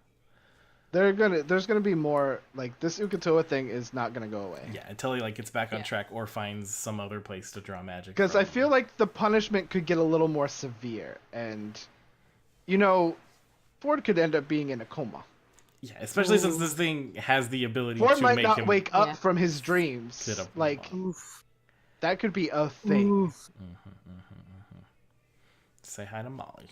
There's gonna be more like this Uk'otoa thing is not gonna go away. Yeah, until he like gets back on Yeah. track or finds some other place to draw magic. Because I from. feel like the punishment could get a little more severe, and Ford could end up being in a coma. Yeah, especially since this thing has the ability Ford to might make not him wake up Yeah. from his dreams. sit up. Like Oof. that could be a thing. Oof. Say hi to Molly.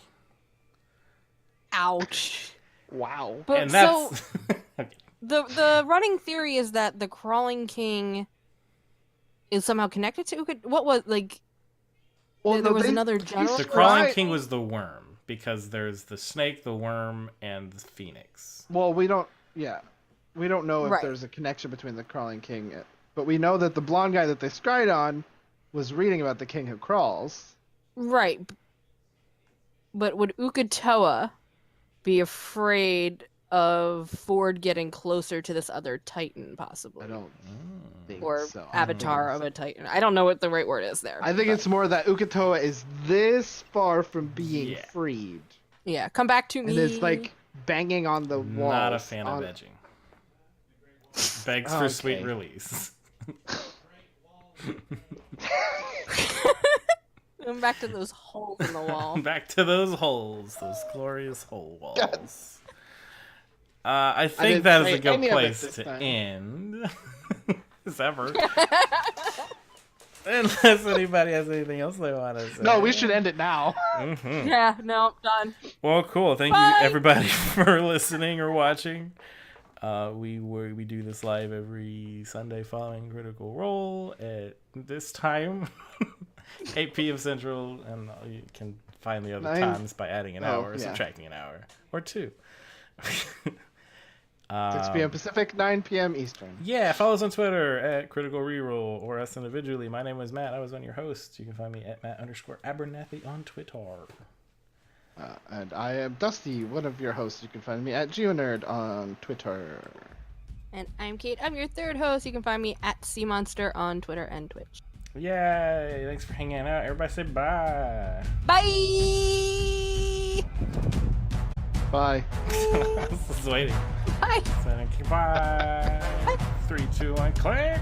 Ouch. Wow. But And so that's okay. the running theory is that the Crawling King is somehow connected to What was like? Well, there was they- another general. The Right. Crawling King was the worm, because there's the snake, the worm, and the phoenix. Well, we don't know if Right. there's a connection between the Crawling King, but we know that the blonde guy that they scryed on was reading about the king who crawls. Right. But would Uk'otoa be afraid of Ford getting closer to this other Titan, possibly? I don't think Or so. avatar of a Titan. I don't know what the right word is there. I think but- it's more that Uk'otoa is this far from being Yeah. freed, Yeah, come back to me. and is like banging on the walls. Not a fan of edging. Begs for sweet Okay. release. Come back to those holes in the wall. Back to those holes, those glorious hole walls. I think didn't that is say a good any of it place this to time. end. As ever. Unless anybody has anything else they want to say. No, we should end it now. Mm-hmm. Yeah, no, done. Well, cool. Thank Bye. you, everybody, for listening or watching. We do this live every Sunday following Critical Role at this time, 8 p.m. Central, and you can find the other times by adding an hour or subtracting an hour or two. 6 p.m. Pacific, 9 p.m. Eastern. Yeah, follow us on Twitter at Critical Reroll or us individually. My name was Matt. I was on your host. You can find me at Matt_Abernathy on Twitter. And I am Dusty, one of your hosts. You can find me at GeoNerd on Twitter. And I'm Cate. I'm your third host. You can find me at CMonster on Twitter and Twitch. Yay! Thanks for hanging out. Everybody say bye. Bye! Bye. I was waiting. Bye! Bye. 3, 2, 1, click!